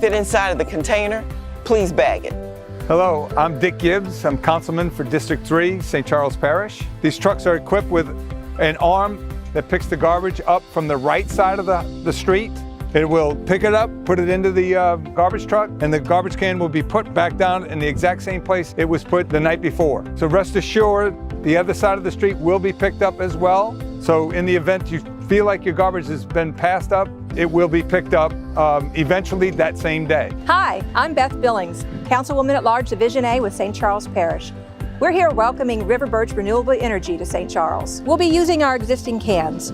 fit inside of the container, please bag it. Hello, I'm Dick Gibbs. I'm Councilman for District 3, St. Charles Parish. These trucks are equipped with an arm that picks the garbage up from the right side of the street. It will pick it up, put it into the garbage truck, and the garbage can will be put back down in the exact same place it was put the night before. So rest assured, the other side of the street will be picked up as well. So in the event you feel like your garbage has been passed up, it will be picked up eventually that same day. Hi, I'm Beth Billings, Councilwoman at Large, Division A with St. Charles Parish. We're here welcoming River Birch Renewable Energy to St. Charles. We'll be using our existing cans.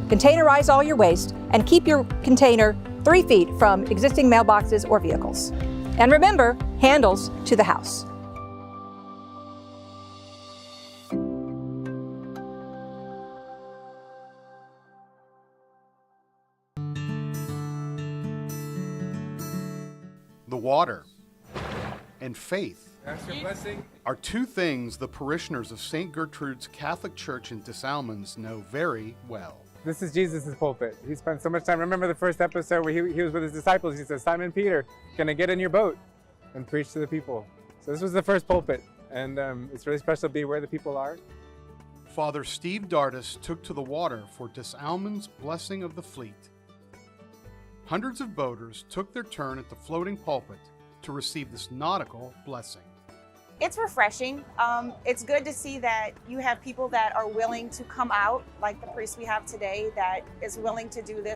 Containerize all your waste and keep your container 3 feet from existing mailboxes or vehicles. And remember, handles to the house. The water and faith Ask your blessing. are two things the parishioners of St. Gertrude's Catholic Church in Desalmans know very well. This is Jesus' pulpit. He spent so much time. Remember the first episode where he was with his disciples? He said, Simon Peter, can I get in your boat and preach to the people? So this was the first pulpit, and it's really special to be where the people are. Father Steve Dardis took to the water for Desalmans' blessing of the fleet. Hundreds of boaters took their turn at the floating pulpit to receive this nautical blessing. It's refreshing. It's good to see that you have people that are willing to come out, like the priest we have today, that is willing to do this.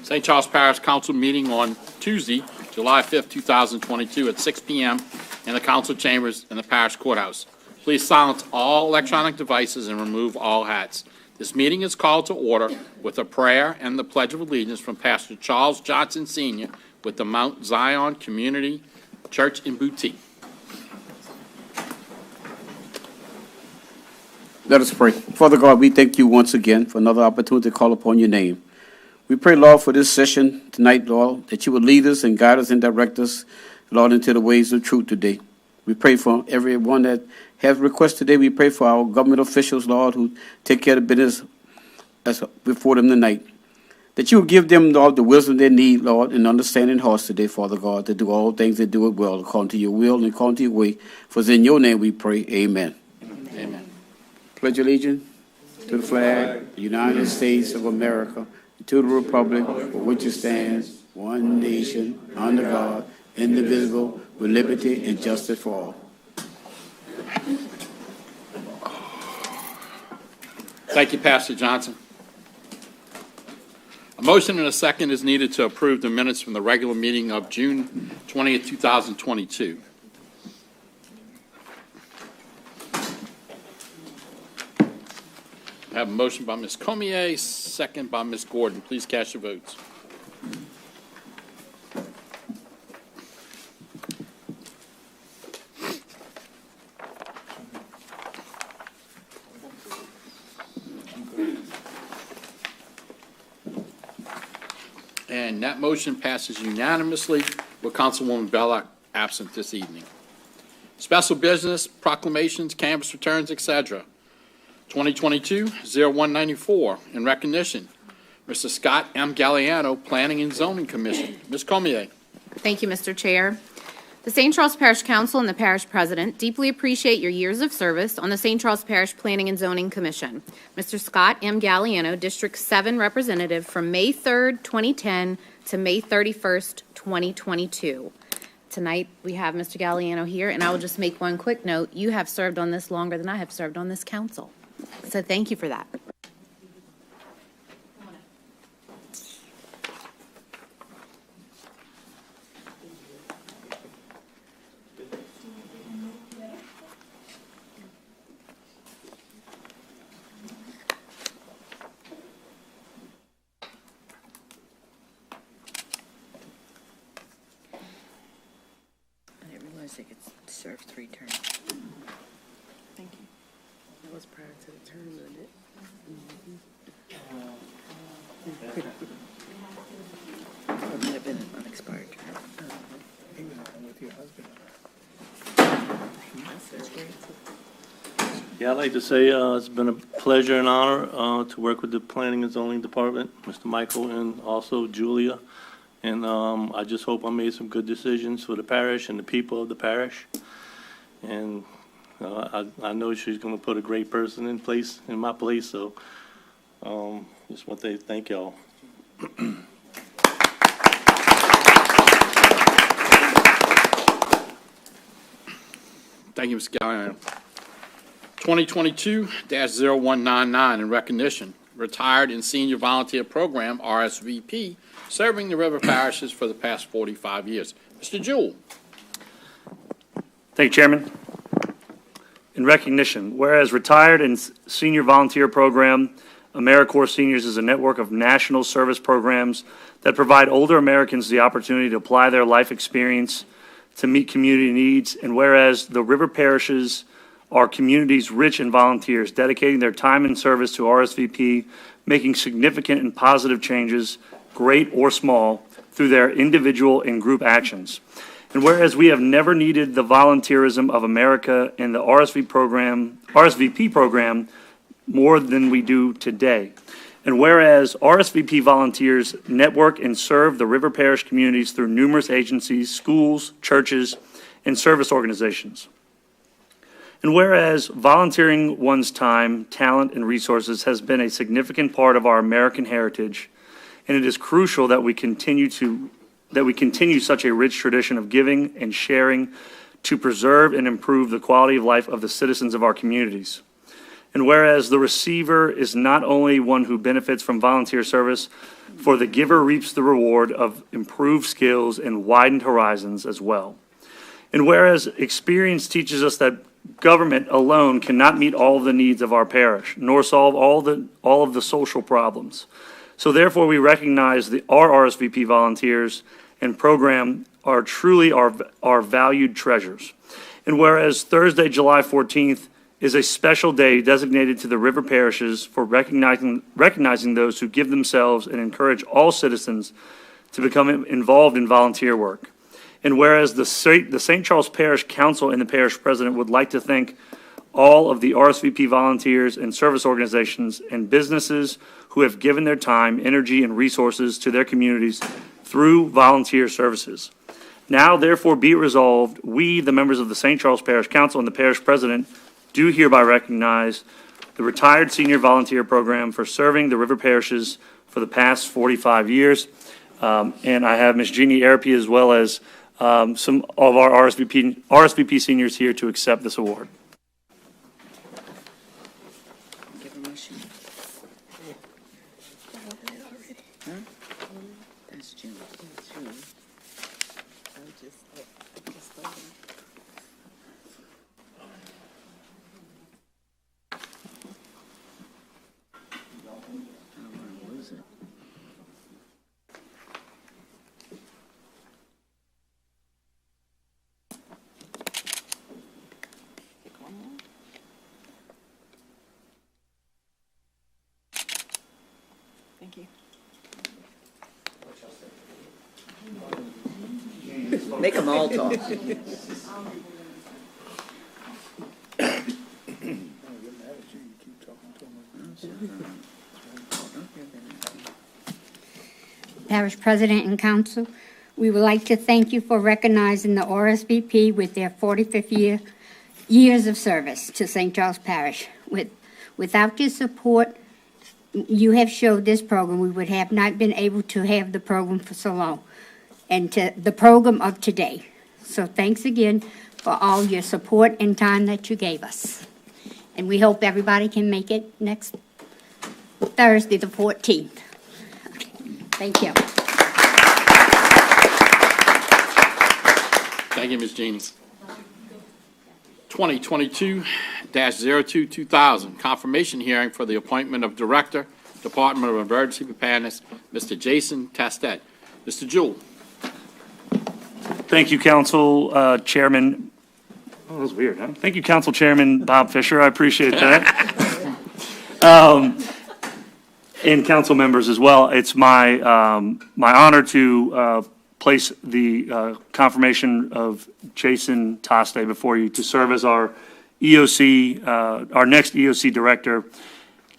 St. Charles Parish Council meeting on Tuesday, July 5th, 2022 at 6 p.m. in the council chambers in the parish courthouse. Please silence all electronic devices and remove all hats. This meeting is called to order with a prayer and the Pledge of Allegiance from Pastor Charles Johnson Sr. with the Mount Zion Community Church in Boutique. Let us pray. Father God, we thank you once again for another opportunity to call upon your name. We pray, Lord, for this session tonight, Lord, that you would lead us and guide us and direct us, Lord, into the ways of truth today. We pray for everyone that has requests today. We pray for our government officials, Lord, who take care of business before them tonight. That you will give them, Lord, the wisdom they need, Lord, and understanding hearts today, Father God, to do all things and do it well, according to your will and according to your way. For it's in your name we pray. Amen. Amen. Pledge allegiance to the flag of the United States of America, and to the republic for which it stands, one nation, under God, indivisible, with liberty and justice for all. Thank you, Pastor Johnson. A motion and a second is needed to approve the minutes from the regular meeting of June 20th, 2022. I have a motion by Ms. Comier, second by Ms. Gordon. Please cast your votes. And that motion passes unanimously with Councilwoman Belloc absent this evening. Special business, proclamations, canvass returns, etc. 2022-0194, in recognition, Mr. Scott M. Galliano, Planning and Zoning Commission. Ms. Comier. Thank you, Mr. Chair. The St. Charles Parish Council and the Parish President deeply appreciate your years of service on the St. Charles Parish Planning and Zoning Commission. Mr. Scott M. Galliano, District 7 Representative from May 3rd, 2010 to May 31st, 2022. Tonight, we have Mr. Galliano here, and I will just make one quick note. You have served on this longer than I have served on this council. So thank you for that. I didn't realize they could serve 3 terms. Thank you. That was prior to the term, wasn't it? It might have been an unexpired term. He was on with your husband. Yeah, I'd like to say it's been a pleasure and honor to work with the Planning and Zoning Department, Mr. Michael, and also Julia. And I just hope I made some good decisions for the parish and the people of the parish. And I know she's going to put a great person in my place. So just want to thank y'all. Thank you, Mr. Galliano. 2022-0199, in recognition, Retired and Senior Volunteer Program, RSVP, serving the river parishes for the past 45 years. Mr. Jewell. Thank you, Chairman. In recognition, whereas Retired and Senior Volunteer Program, AmeriCorps Seniors is a network of national service programs that provide older Americans the opportunity to apply their life experience to meet community needs, and whereas the river parishes are communities rich in volunteers dedicating their time and service to RSVP, making significant and positive changes, great or small, through their individual and group actions. And whereas we have never needed the volunteerism of America and the RSVP program more than we do today. And whereas RSVP volunteers network and serve the river parish communities through numerous agencies, schools, churches, and service organizations. And whereas volunteering one's time, talent, and resources has been a significant part of our American heritage, and it is crucial that we continue such a rich tradition of giving and sharing to preserve and improve the quality of life of the citizens of our communities. And whereas the receiver is not only one who benefits from volunteer service, for the giver reaps the reward of improved skills and widened horizons as well. And whereas experience teaches us that government alone cannot meet all of the needs of our parish, nor solve all of the social problems. So therefore, we recognize our RSVP volunteers and program are truly our valued treasures. And whereas Thursday, July 14th, is a special day designated to the river parishes for recognizing those who give themselves and encourage all citizens to become involved in volunteer work. And whereas the St. Charles Parish Council and the Parish President would like to thank all of the RSVP volunteers and service organizations and businesses who have given their time, energy, and resources to their communities through volunteer services. Now, therefore, be it resolved, we, the members of the St. Charles Parish Council and the Parish President, do hereby recognize the retired senior volunteer program for serving the river parishes for the past 45 years. And I have Ms. Jeannie Arapi as well as some of our RSVP seniors here to accept this award. Give a motion. Huh? That's June. That's June. I just lose it. Thank you. Make them all talk. Parish President and Council, we would like to thank you for recognizing the RSVP with their 45th years of service to St. Charles Parish. Without your support, you have showed this program, we would have not been able to have the program for so long and to the program of today. So thanks again for all your support and time that you gave us. And we hope everybody can make it next Thursday, the 14th. Thank you. Thank you, Ms. Jeannie. 2022-02-2000, confirmation hearing for the appointment of Director, Department of Emergency Preparedness, Mr. Jason Tastet. Mr. Jewell. Thank you, Council Chairman. Oh, that was weird, huh? Thank you, Council Chairman Bob Fisher. I appreciate that. And council members as well. It's my honor to place the confirmation of Jason Taste before you to serve as our EOC, our next EOC director.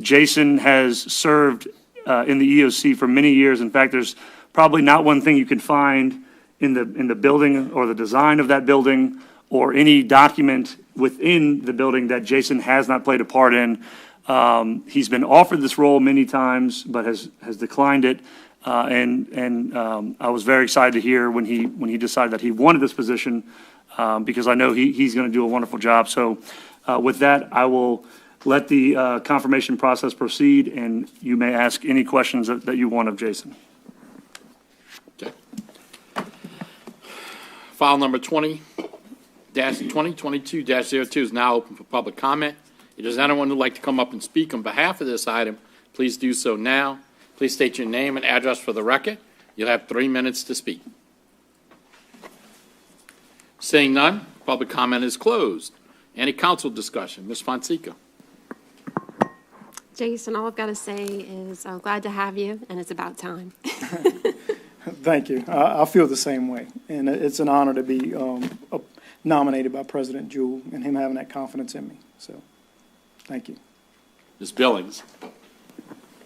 Jason has served in the EOC for many years. In fact, there's probably not one thing you can find in the building or the design of that building or any document within the building that Jason has not played a part in. He's been offered this role many times, but has declined it. And I was very excited to hear when he decided that he wanted this position, because I know he's going to do a wonderful job. So with that, I will let the confirmation process proceed, and you may ask any questions that you want of Jason. Okay. File number 20-2022-02 is now open for public comment. If there's anyone who'd like to come up and speak on behalf of this item, please do so now. Please state your name and address for the record. You'll have 3 minutes to speak. Seeing none, public comment is closed. Any council discussion? Ms. Fonseca. Jason, all I've got to say is I'm glad to have you, and it's about time. Thank you. I feel the same way, and it's an honor to be nominated by President Jewell and him having that confidence in me. So, thank you. Ms. Billings.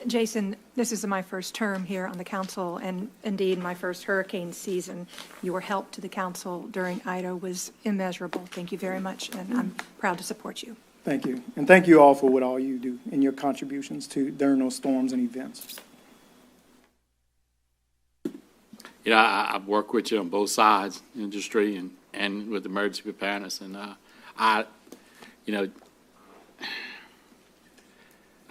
Jason, this is my first term here on the council, and indeed my first hurricane season. Your help to the council during Ida was immeasurable. Thank you very much, and I'm proud to support you. Thank you. And thank you all for what all you do and your contributions during those storms and events. You know, I've worked with you on both sides, industry and with emergency preparedness, and I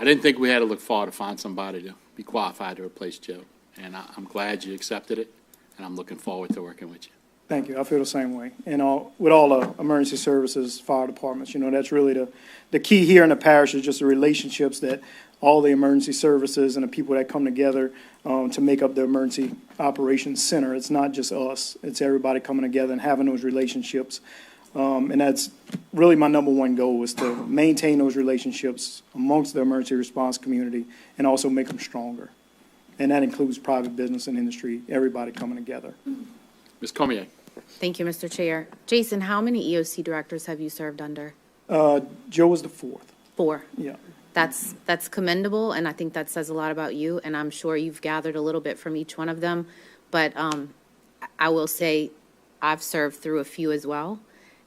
didn't think we had to look far to find somebody to be qualified to replace Joe. And I'm glad you accepted it, and I'm looking forward to working with you. Thank you. I feel the same way. And with all the emergency services, fire departments, that's really the key here in the parish is just the relationships that all the emergency services and the people that come together to make up the emergency operations center. It's not just us. It's everybody coming together and having those relationships. And that's really my number one goal is to maintain those relationships amongst the emergency response community and also make them stronger. And that includes private business and industry, everybody coming together. Ms. Cormier. Thank you, Mr. Chair. Jason, how many EOC directors have you served under? Joe was the fourth. 4. Yeah. That's commendable, and I think that says a lot about you, and I'm sure you've gathered a little bit from each one of them. But I will say I've served through a few as well,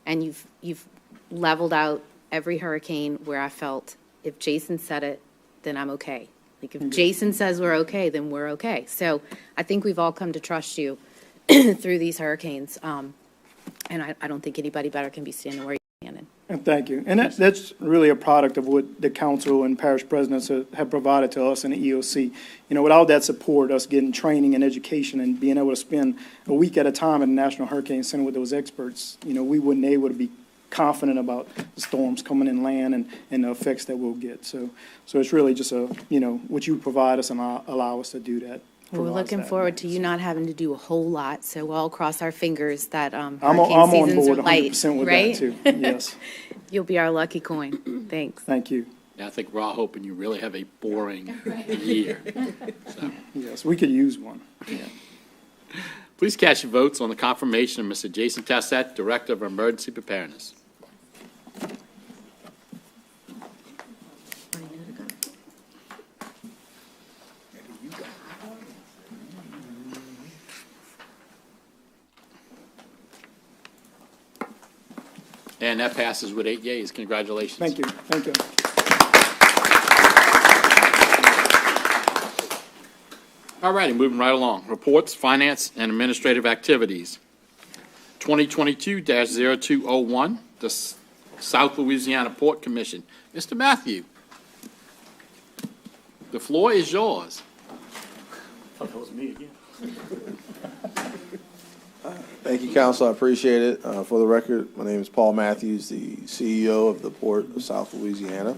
and you've leveled out every hurricane where I felt if Jason said it, then I'm okay. Like if Jason says we're okay, then we're okay. So I think we've all come to trust you through these hurricanes, and I don't think anybody better can be standing where you're standing. And thank you. And that's really a product of what the council and parish presidents have provided to us in the EOC. Without that support, us getting training and education and being able to spend a week at a time at the National Hurricane Center with those experts, we wouldn't be able to be confident about the storms coming in land and the effects that we'll get. So it's really just what you provide us and allow us to do that. We're looking forward to you not having to do a whole lot, so we'll all cross our fingers that I'm hurricane on seasons board are light, 100% with right? that too. Yes. You'll be our lucky coin. Thanks. Thank you. Yeah, I think we're all hoping you really have a boring year. So. Yes, we could use one. Yeah. Please cast your votes on the confirmation of Mr. Jason Tassett, Director of Emergency Preparedness. And that passes with 8 yeas. Congratulations. Thank you. Thank you. All righty, moving right along. Reports, finance, and administrative activities. 2022-0201, the South Louisiana Port Commission. Mr. Matthew, the floor is yours. I thought that was me again. Thank you, Council. I appreciate it. For the record, my name is Paul Matthews, the CEO of the Port of South Louisiana.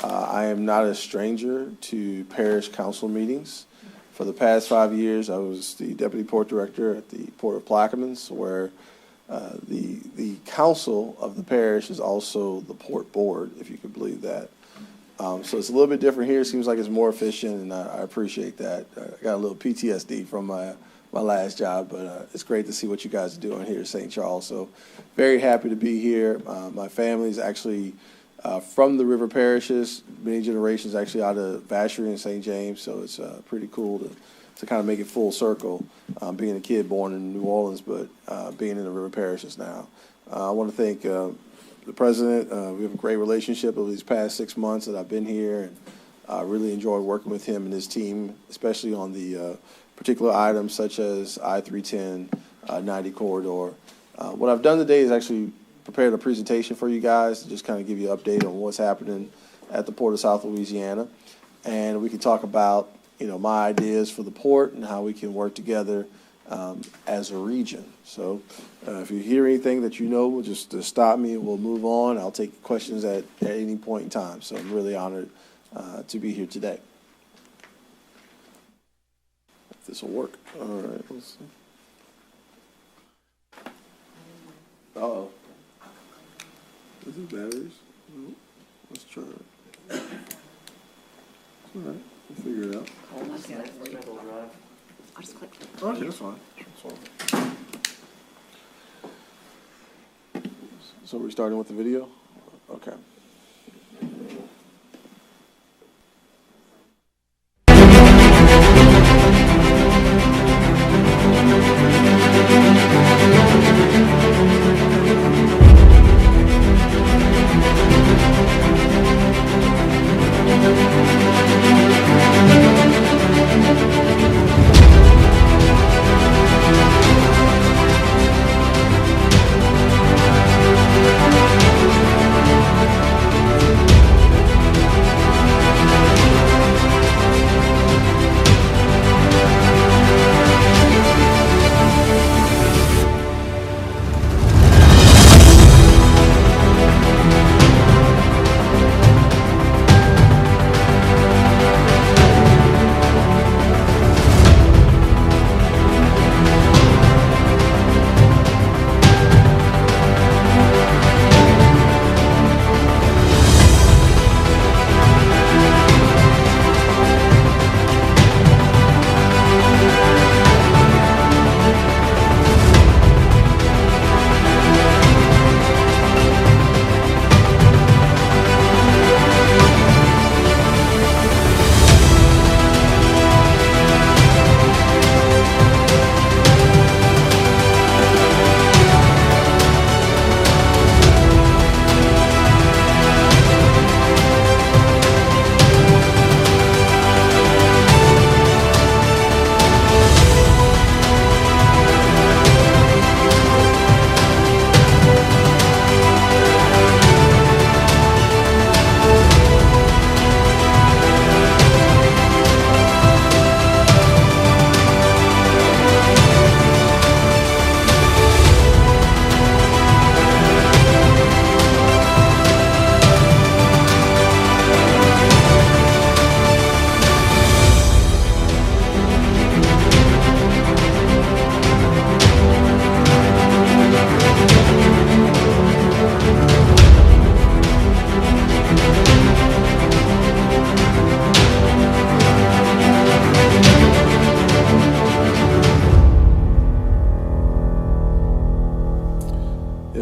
I am not a stranger to parish council meetings. For the past 5 years, I was the Deputy Port Director at the Port of Plaquemines, where the council of the parish is also the Port Board, if you could believe that. So it's a little bit different here. It seems like it's more efficient, and I appreciate that. I got a little PTSD from my last job, but it's great to see what you guys are doing here at St. Charles. So very happy to be here. My family's actually from the river parishes, many generations actually out of Vacherie and St. James, so it's pretty cool to kind of make it full circle, being a kid born in New Orleans, but being in the river parishes now. I want to thank the president. We have a great relationship over these past 6 months that I've been here, and I really enjoyed working with him and his team, especially on the particular items such as I-310, 90 corridor. What I've done today is actually prepared a presentation for you guys to just kind of give you an update on what's happening at the Port of South Louisiana. And we can talk about, my ideas for the port and how we can work together as a region. So if you hear anything that we'll just stop me and we'll move on. I'll take questions at any point in time. So I'm really honored to be here today. If this will work. All right, let's see. Uh-oh. Is it batteries? No. Let's try it. It's all right. We'll figure it out. I'll just click. Okay, that's fine. That's fine. So we're starting with the video? Okay.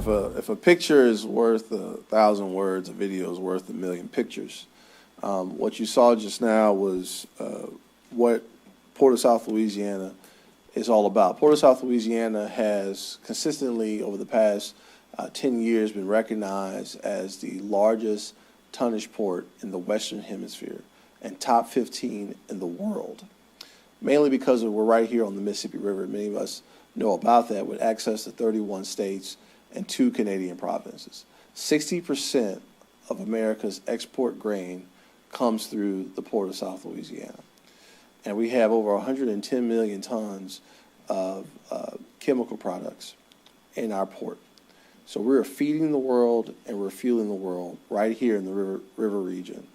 if a picture is worth 1,000 words, a video is worth 1,000,000 pictures. What you saw just now was what Port of South Louisiana is all about. Port of South Louisiana has consistently over the past 10 years been recognized as the largest tonnage port in the Western Hemisphere and top 15 in the world, mainly because we're right here on the Mississippi River. Many of us know about that, with access to 31 states and 2 Canadian provinces. 60% of America's export grain comes through the Port of South Louisiana. And we have over 110 million tons of chemical products in our port. So we're feeding the world and we're fueling the world right here in the river region.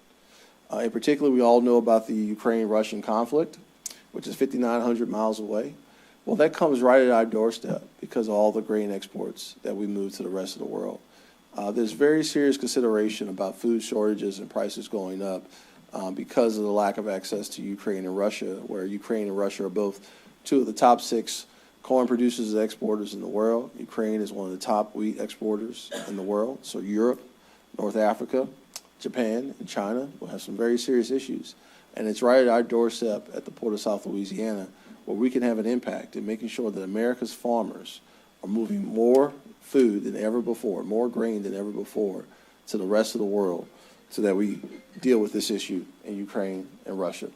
In particular, we all know about the Ukraine-Russian conflict, which is 5,900 miles away. Well, that comes right at our doorstep because of all the grain exports that we move to the rest of the world. There's very serious consideration about food shortages and prices going up because of the lack of access to Ukraine and Russia, where Ukraine and Russia are both 2 of the top 6 corn producers and exporters in the world. Ukraine is one of the top wheat exporters in the world. So Europe, North Africa, Japan, and China will have some very serious issues. And it's right at our doorstep at the Port of South Louisiana where we can have an impact in making sure that America's farmers are moving more food than ever before, more grain than ever before to the rest of the world so that we deal with this issue in Ukraine and Russia.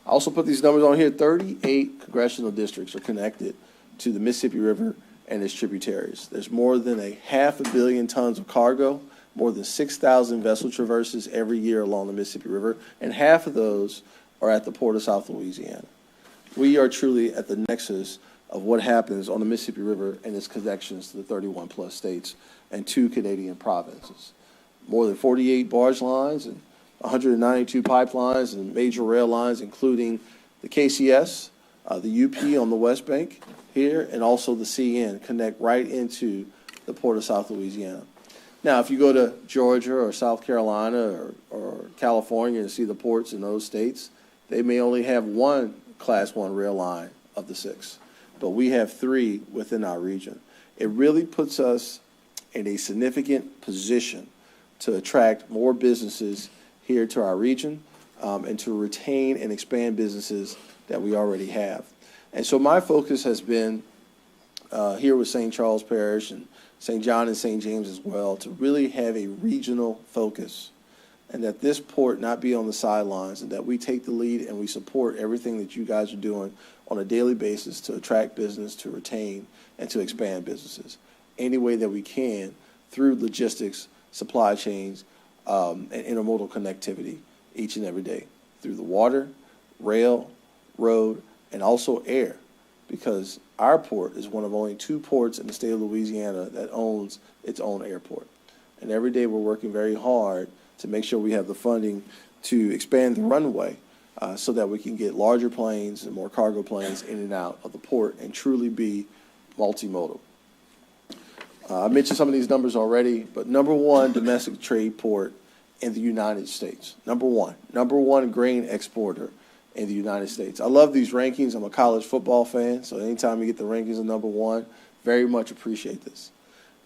I also put these numbers on here. 38 congressional districts are connected to the Mississippi River and its tributaries. There's more than 500 million tons of cargo, more than 6,000 vessel traverses every year along the Mississippi River, and half of those are at the Port of South Louisiana. We are truly at the nexus of what happens on the Mississippi River and its connections to the 31 plus states and 2 Canadian provinces. More than 48 barge lines and 192 pipelines and major rail lines, including the KCS, the UP on the West Bank here, and also the CN, connect right into the Port of South Louisiana. Now, if you go to Georgia or South Carolina or California and see the ports in those states, they may only have 1 Class 1 rail line of the 6, but we have 3 within our region. It really puts us in a significant position to attract more businesses here to our region and to retain and expand businesses that we already have. And so my focus has been here with St. Charles Parish and St. John and St. James as well to really have a regional focus, and that this port not be on the sidelines, and that we take the lead and we support everything that you guys are doing on a daily basis to attract business, to retain, and to expand businesses any way that we can through logistics, supply chains, and intermodal connectivity each and every day through the water, rail, road, and also air, because our port is one of only 2 ports in the state of Louisiana that owns its own airport. And every day we're working very hard to make sure we have the funding to expand the runway so that we can get larger planes and more cargo planes in and out of the port and truly be multimodal. I mentioned some of these numbers already, but number 1 domestic trade port in the United States. Number one grain exporter in the United States. I love these rankings. I'm a college football fan, so anytime you get the rankings of number 1, very much appreciate this.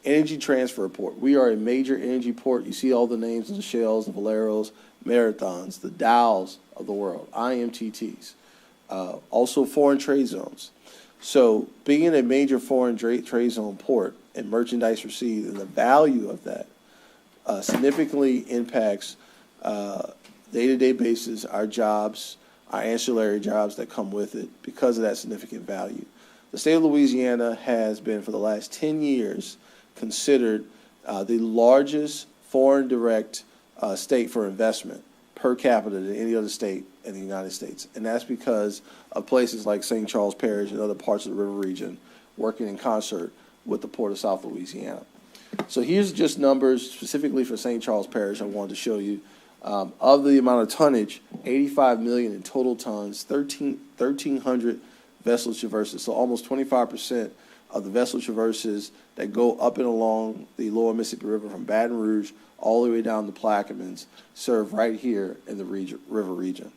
Energy transfer port. We are a major energy port. You see all the names of the Shells, the Valeros, Marathons, the Dows of the world, IMTTs. Also foreign trade zones. So being a major foreign trade zone port and merchandise received and the value of that significantly impacts day-to-day basis our jobs, our ancillary jobs that come with it because of that significant value. The state of Louisiana has been, for the last 10 years, considered the largest foreign direct state for investment per capita than any other state in the United States. And that's because of places like St. Charles Parish and other parts of the river region working in concert with the Port of South Louisiana. So here's just numbers specifically for St. Charles Parish I wanted to show you. Of the amount of tonnage, 85 million in total tons, 1,300 vessel traverses. So almost 25% of the vessel traverses that go up and along the lower Mississippi River from Baton Rouge all the way down to Plaquemines serve right here in the river region,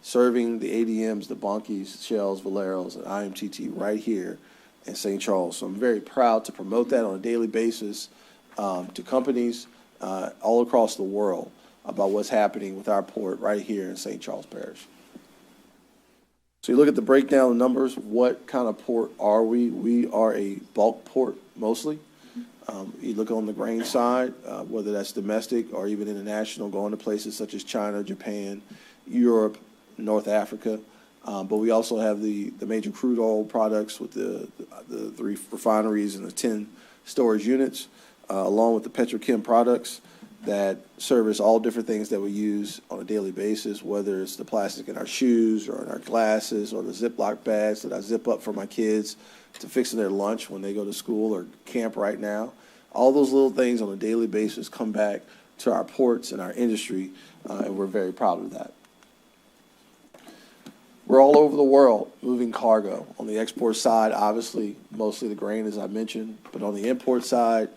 serving the ADMs, the Bunkies, Shells, Valeros, and IMTT right here in St. Charles. So I'm very proud to promote that on a daily basis to companies all across the world about what's happening with our port right here in St. Charles Parish. So you look at the breakdown of numbers, what kind of port are we? We are a bulk port mostly. You look on the grain side, whether that's domestic or even international, going to places such as China, Japan, Europe, North Africa. But we also have the major crude oil products with the 3 refineries and the 10 storage units, along with the petrochem products that service all different things that we use on a daily basis, whether it's the plastic in our shoes or in our glasses or the Ziploc bags that I zip up for my kids to fixing their lunch when they go to school or camp right now. All those little things on a daily basis come back to our ports and our industry, and we're very proud of that. We're all over the world moving cargo. On the export side, obviously, mostly the grain, as I mentioned, but on the import side,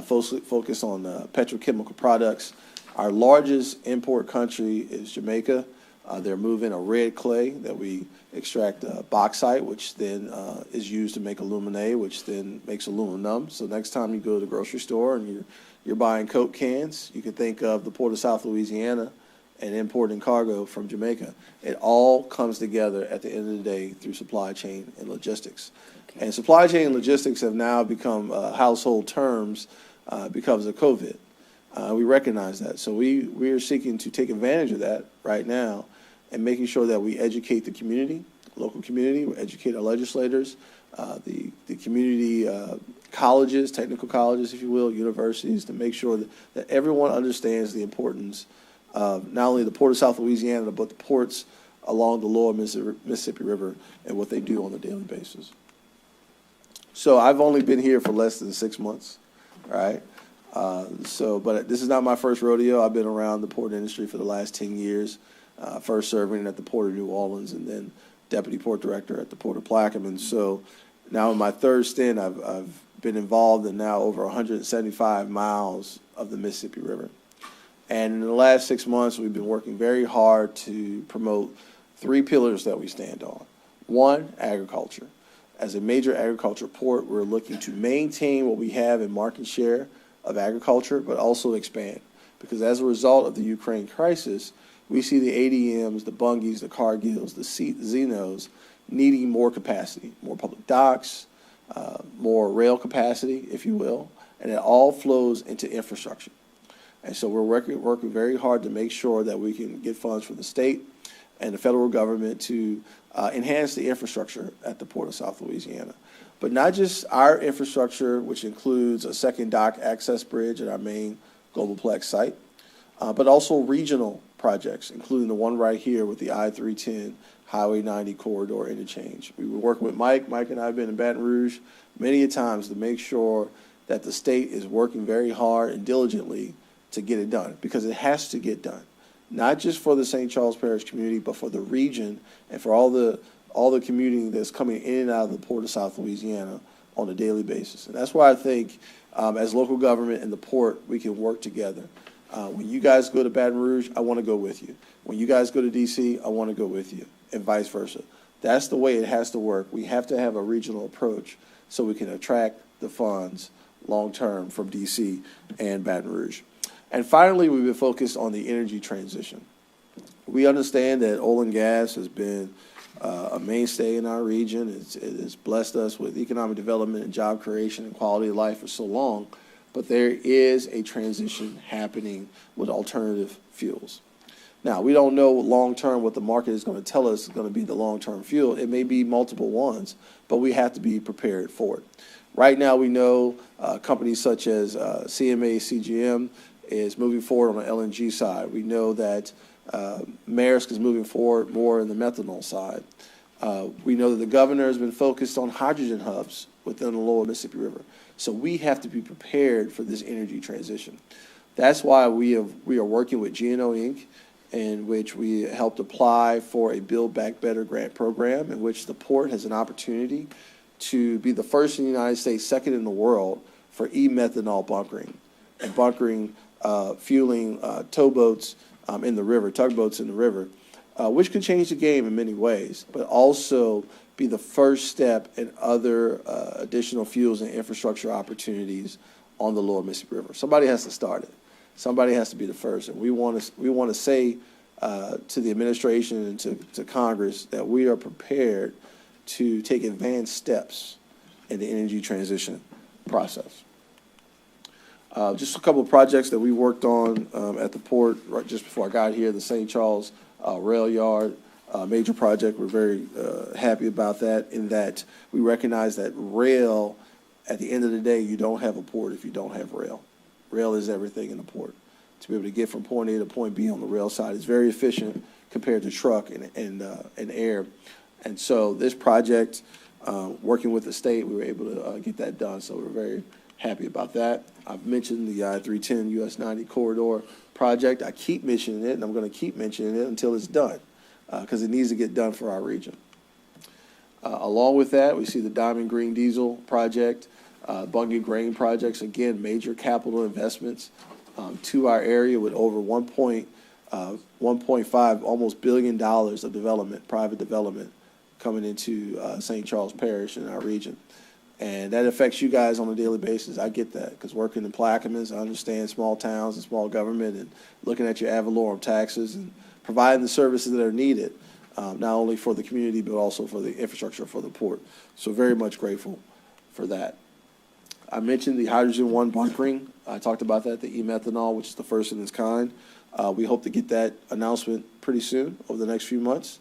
focus on petrochemical products. Our largest import country is Jamaica. They're moving a red clay that we extract bauxite, which then is used to make aluminate, which then makes aluminum. So next time you go to the grocery store and you're buying Coke cans, you can think of the Port of South Louisiana and importing cargo from Jamaica. It all comes together at the end of the day through supply chain and logistics. And supply chain and logistics have now become household terms because of COVID. We recognize that. So we are seeking to take advantage of that right now and making sure that we educate the community, local community, we educate our legislators, the community colleges, technical colleges, if you will, universities, to make sure that everyone understands the importance of not only the Port of South Louisiana, but the ports along the lower Mississippi River and what they do on a daily basis. So I've only been here for less than 6 months, right? But this is not my first rodeo. I've been around the port industry for the last 10 years, first serving at the Port of New Orleans and then Deputy Port Director at the Port of Plaquemine. So now in my third stint, I've been involved in now over 175 miles of the Mississippi River. And in the last 6 months, we've been working very hard to promote 3 pillars that we stand on. 1, agriculture. As a major agriculture port, we're looking to maintain what we have in market share of agriculture, but also expand. Because as a result of the Ukraine crisis, we see the ADMs, the Bungies, the Cargills, the Zenos needing more capacity, more public docks, more rail capacity, if you will, and it all flows into infrastructure. And so we're working very hard to make sure that we can get funds from the state and the federal government to enhance the infrastructure at the Port of South Louisiana. But not just our infrastructure, which includes a second dock access bridge at our main Globalplex site, but also regional projects, including the one right here with the I-310 Highway 90 corridor interchange. We were working with Mike. Mike and I have been in Baton Rouge many a times to make sure that the state is working very hard and diligently to get it done, because it has to get done. Not just for the St. Charles Parish community, but for the region and for all the community that's coming in and out of the Port of South Louisiana on a daily basis. And that's why I think as local government and the port, we can work together. When you guys go to Baton Rouge, I want to go with you. When you guys go to D.C., I want to go with you, and vice versa. That's the way it has to work. We have to have a regional approach so we can attract the funds long-term from D.C. and Baton Rouge. And finally, we've been focused on the energy transition. We understand that oil and gas has been a mainstay in our region. It has blessed us with economic development and job creation and quality of life for so long, but there is a transition happening with alternative fuels. Now, we don't know long-term what the market is going to tell us is going to be the long-term fuel. It may be multiple ones, but we have to be prepared for it. Right now, we know companies such as CMA, CGM, is moving forward on the LNG side. We know that Maersk is moving forward more in the methanol side. We know that the governor has been focused on hydrogen hubs within the lower Mississippi River. So we have to be prepared for this energy transition. That's why we are working with GNO Inc., in which we helped apply for a Build Back Better grant program, in which the port has an opportunity to be the first in the United States, second in the world, for e-methanol bunkering and bunkering fueling towboats in the river, tugboats in the river, which could change the game in many ways, but also be the first step in other additional fuels and infrastructure opportunities on the Lower Mississippi River. Somebody has to start it. Somebody has to be the first, and we want to say to the administration and to Congress that we are prepared to take advanced steps in the energy transition process. Just a couple of projects that we worked on at the port right just before I got here, the St. Charles rail yard, major project. We're very happy about that, in that we recognize that rail, at the end of the day, you don't have a port if you don't have rail. Rail is everything in the port. To be able to get from point A to point B on the rail side is very efficient compared to truck and air. And so this project, working with the state, we were able to get that done. So we're very happy about that. I've mentioned the I-310 US 90 corridor project. I keep mentioning it, and I'm going to keep mentioning it until it's done, because it needs to get done for our region. Along with that, we see the Diamond Green Diesel project, Bungie Grain projects, again, major capital investments to our area with over 1.5 almost $1 billion of development, private development, coming into St. Charles Parish in our region. And that affects you guys on a daily basis. I get that, because working in Plaquemines, I understand small towns and small government, and looking at your ad valorem taxes and providing the services that are needed, not only for the community, but also for the infrastructure for the port. So very much grateful for that. I mentioned the Hydrogen One bunkering. I talked about that, the e-methanol, which is the first in its kind. We hope to get that announcement pretty soon, over the next few months.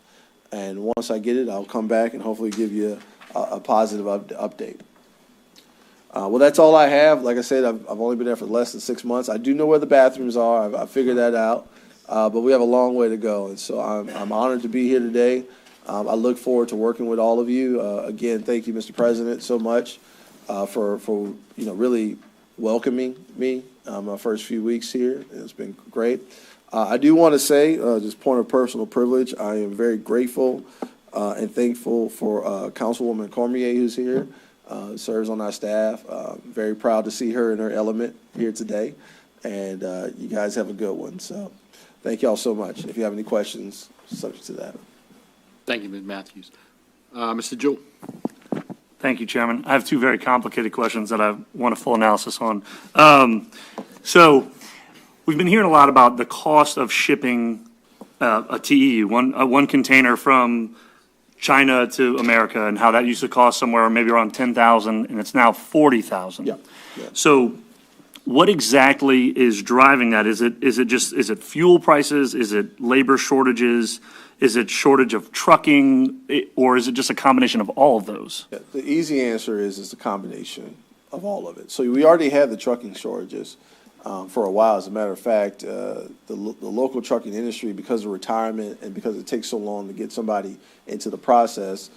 And once I get it, I'll come back and hopefully give you a positive update. Well, that's all I have. Like I said, I've only been there for less than 6 months. I do know where the bathrooms are. I figured that out. But we have a long way to go. And so I'm honored to be here today. I look forward to working with all of you. Again, thank you, Mr. President, so much for really welcoming me my first few weeks here. It's been great. I do want to say, just point of personal privilege, I am very grateful and thankful for Councilwoman Cormier, who's here, serves on our staff. Very proud to see her in her element here today. And you guys have a good one. So thank you all so much. If you have any questions, subject to that. Thank you, Ms. Matthews. Mr. Jewell. Thank you, Chairman. I have two very complicated questions that I want a full analysis on. So we've been hearing a lot about the cost of shipping a TEU, one container from China to America, and how that used to cost somewhere maybe around $10,000, and it's now $40,000. Yeah. So what exactly is driving that? Is it fuel prices? Is it labor shortages? Is it shortage of trucking, or is it just a combination of all of those? Yeah, the easy answer is it's a combination of all of it. So we already had the trucking shortages for a while. As a matter of fact, the local trucking industry, because of retirement and because it takes so long to get somebody into the process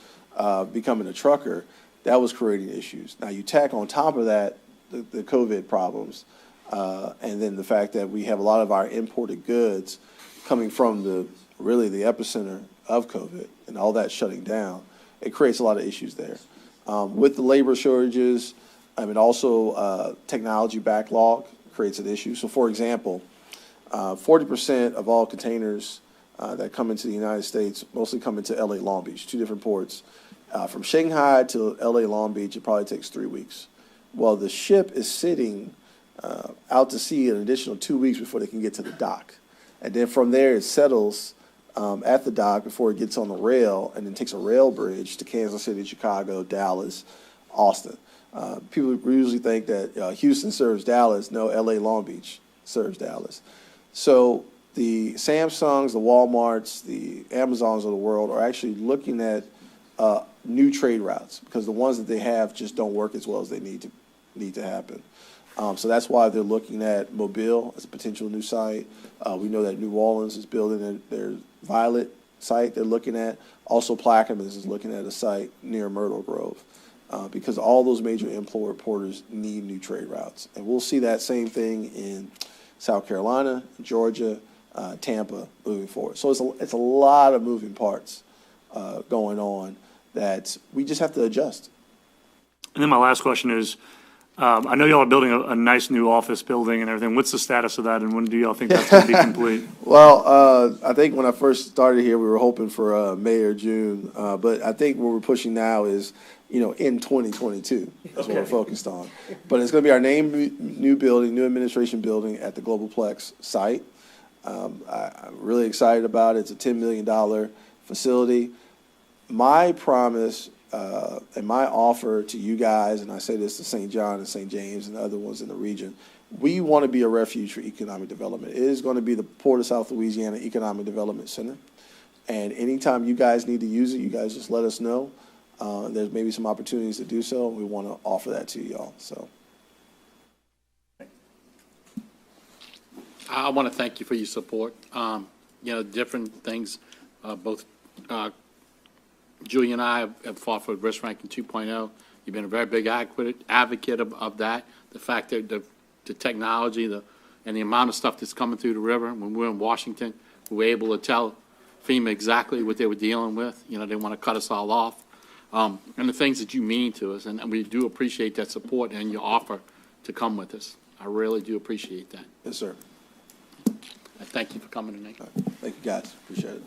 becoming a trucker, that was creating issues. Now you tack on top of that the COVID problems, and then the fact that we have a lot of our imported goods coming from really the epicenter of COVID and all that shutting down. It creates a lot of issues there. With the labor shortages, also technology backlog creates an issue. So for example, 40% of all containers that come into the United States mostly come into LA Long Beach, two different ports. From Shanghai to LA Long Beach, it probably takes 3 weeks. Well, the ship is sitting out to sea an additional 2 weeks before they can get to the dock. And then from there, it settles at the dock before it gets on the rail, and then takes a rail bridge to Kansas City, Chicago, Dallas, Austin. People usually think that Houston serves Dallas. No, LA Long Beach serves Dallas. So the Samsungs, the Walmarts, the Amazons of the world are actually looking at new trade routes, because the ones that they have just don't work as well as they need to happen. So that's why they're looking at Mobile as a potential new site. We know that New Orleans is building their Violet site they're looking at. Also, Plaquemines is looking at a site near Myrtle Grove, because all those major importers need new trade routes. And we'll see that same thing in South Carolina, Georgia, Tampa moving forward. So it's a lot of moving parts going on that we just have to adjust. And then my last question is, I know y'all are building a nice new office building and everything. What's the status of that, and when do y'all think that's going to be complete? Well, I think when I first started here, we were hoping for May or June, but I think what we're pushing now is, in 2022. That's what we're focused on. But it's going to be our new building, new administration building at the Globalplex site. I'm really excited about it. It's a $10 million facility. My promise and my offer to you guys, and I say this to St. John and St. James and other ones in the region, we want to be a refuge for economic development. It is going to be the Port of South Louisiana Economic Development Center. And anytime you guys need to use it, you guys just let us know. There's maybe some opportunities to do so. We want to offer that to y'all. So, I want to thank you for your support. Different things, both Julie and I have fought for risk ranking 2.0. You've been a very big advocate of that. The fact that the technology and the amount of stuff that's coming through the river. When we were in Washington, we were able to tell FEMA exactly what they were dealing with. They want to cut us all off. And the things that you mean to us, and we do appreciate that support and your offer to come with us. I really do appreciate that. Yes, sir. I thank you for coming tonight. Thank you, guys. Appreciate it.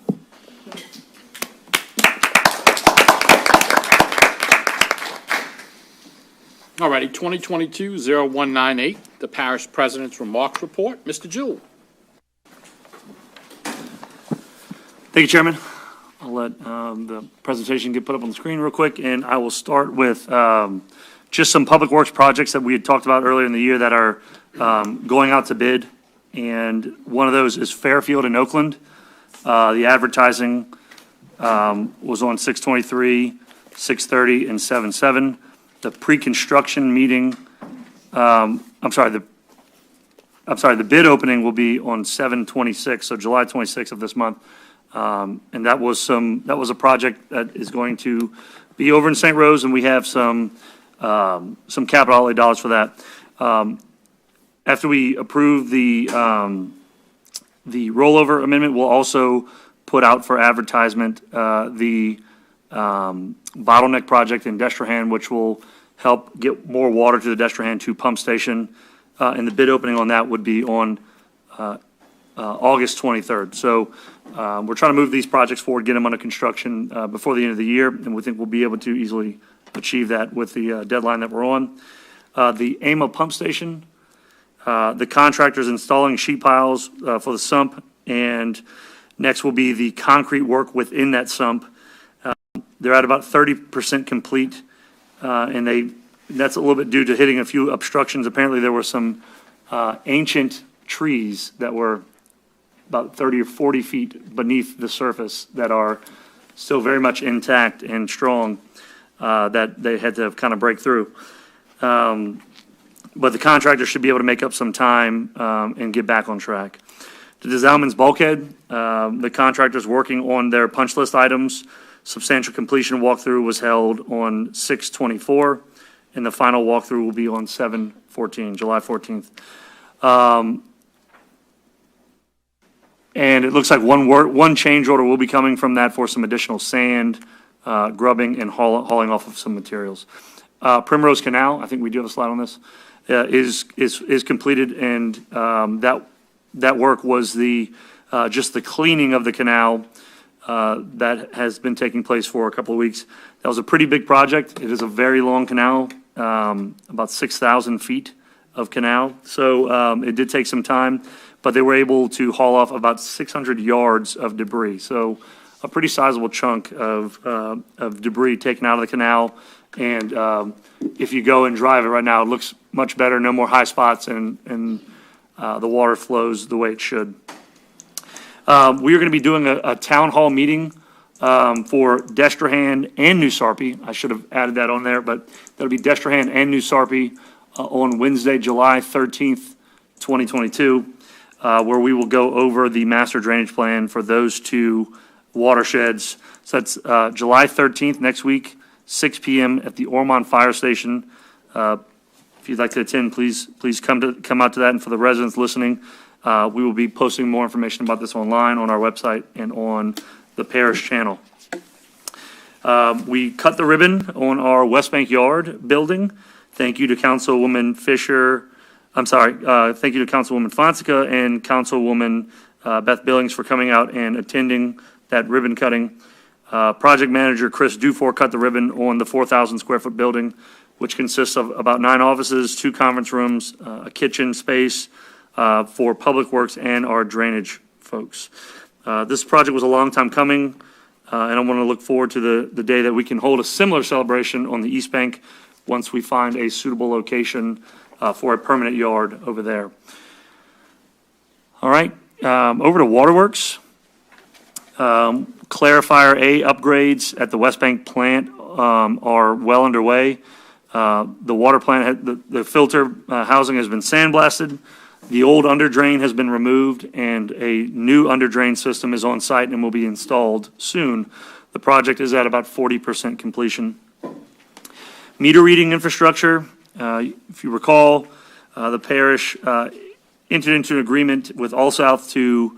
All righty, 2022-0198, the Parish President's Remarks Report. Mr. Jewell. Thank you, Chairman. I'll let the presentation get put up on the screen real quick, and I will start with just some public works projects that we had talked about earlier in the year that are going out to bid, and one of those is Fairfield in Oakland. The advertising was on 6/23, 6/30, and 7/7. The pre-construction meeting, the bid opening will be on 7/26, so July 26th of this month. And that was a project that is going to be over in St. Rose, and we have some capital outlay dollars for that. After we approve the rollover amendment, we'll also put out for advertisement the bottleneck project in Destrehan, which will help get more water to the Destrehan 2 pump station. And the bid opening on that would be on August 23rd. So we're trying to move these projects forward, get them under construction before the end of the year, and we think we'll be able to easily achieve that with the deadline that we're on. The AMA pump station, the contractor's installing sheet piles for the sump, and next will be the concrete work within that sump. They're at about 30% complete, and that's a little bit due to hitting a few obstructions. Apparently, there were some ancient trees that were about 30 or 40 feet beneath the surface that are still very much intact and strong that they had to kind of break through. But the contractor should be able to make up some time and get back on track. The Desalman's bulkhead, the contractor's working on their punch list items. Substantial completion walkthrough was held on 6/24, and the final walkthrough will be on 7/14, July 14th. And it looks like one change order will be coming from that for some additional sand, grubbing, and hauling off of some materials. Primrose Canal, I think we do have a slide on this, is completed, and that work was just the cleaning of the canal that has been taking place for a couple of weeks. That was a pretty big project. It is a very long canal, about 6,000 feet of canal. So it did take some time, but they were able to haul off about 600 yards of debris. So a pretty sizable chunk of debris taken out of the canal. And if you go and drive it right now, it looks much better, no more high spots, and the water flows the way it should. We are going to be doing a town hall meeting for Destrehan and New Sarpy. I should have added that on there, but that'll be Destrehan and New Sarpy on Wednesday, July 13th, 2022, where we will go over the master drainage plan for those two watersheds. So that's July 13th, next week, 6 p.m. at the Ormond Fire Station. If you'd like to attend, please come out to that. And for the residents listening, we will be posting more information about this online on our website and on the Parish channel. We cut the ribbon on our West Bank Yard building. Thank you to Councilwoman Fisher. Thank you to Councilwoman Fonseca and Councilwoman Beth Billings for coming out and attending that ribbon cutting. Project Manager Chris Dufour cut the ribbon on the 4,000 square foot building, which consists of about 9 offices, 2 conference rooms, a kitchen space for public works and our drainage folks. This project was a long time coming, and I want to look forward to the day that we can hold a similar celebration on the East Bank once we find a suitable location for a permanent yard over there. All right, over to Waterworks. Clarifier A upgrades at the West Bank plant are well underway. The water plant, the filter housing has been sandblasted. The old under drain has been removed, and a new under drain system is on site and will be installed soon. The project is at about 40% completion. Meter reading infrastructure. If you recall, the parish entered into an agreement with AllSouth to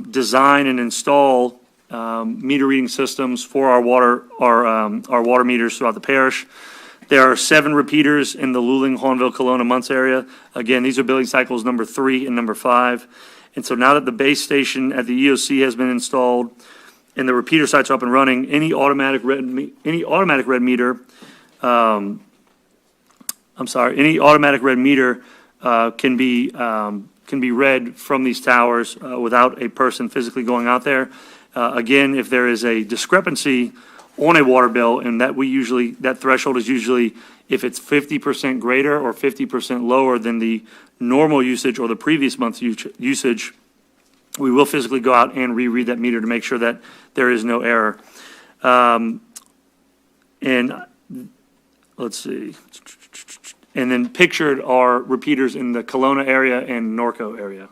design and install meter reading systems for our water meters throughout the parish. There are 7 repeaters in the Luling, Hawnville, Kelowna, Muntz area. Again, these are billing cycles number 3 and number 5. And so now that the base station at the EOC has been installed and the repeater sites are up and running, any automatic red meter can be read from these towers without a person physically going out there. Again, if there is a discrepancy on a water bill, and that threshold is usually if it's 50% greater or 50% lower than the normal usage or the previous month's usage, we will physically go out and reread that meter to make sure that there is no error. And let's see. And then pictured are repeaters in the Kelowna area and Norco area.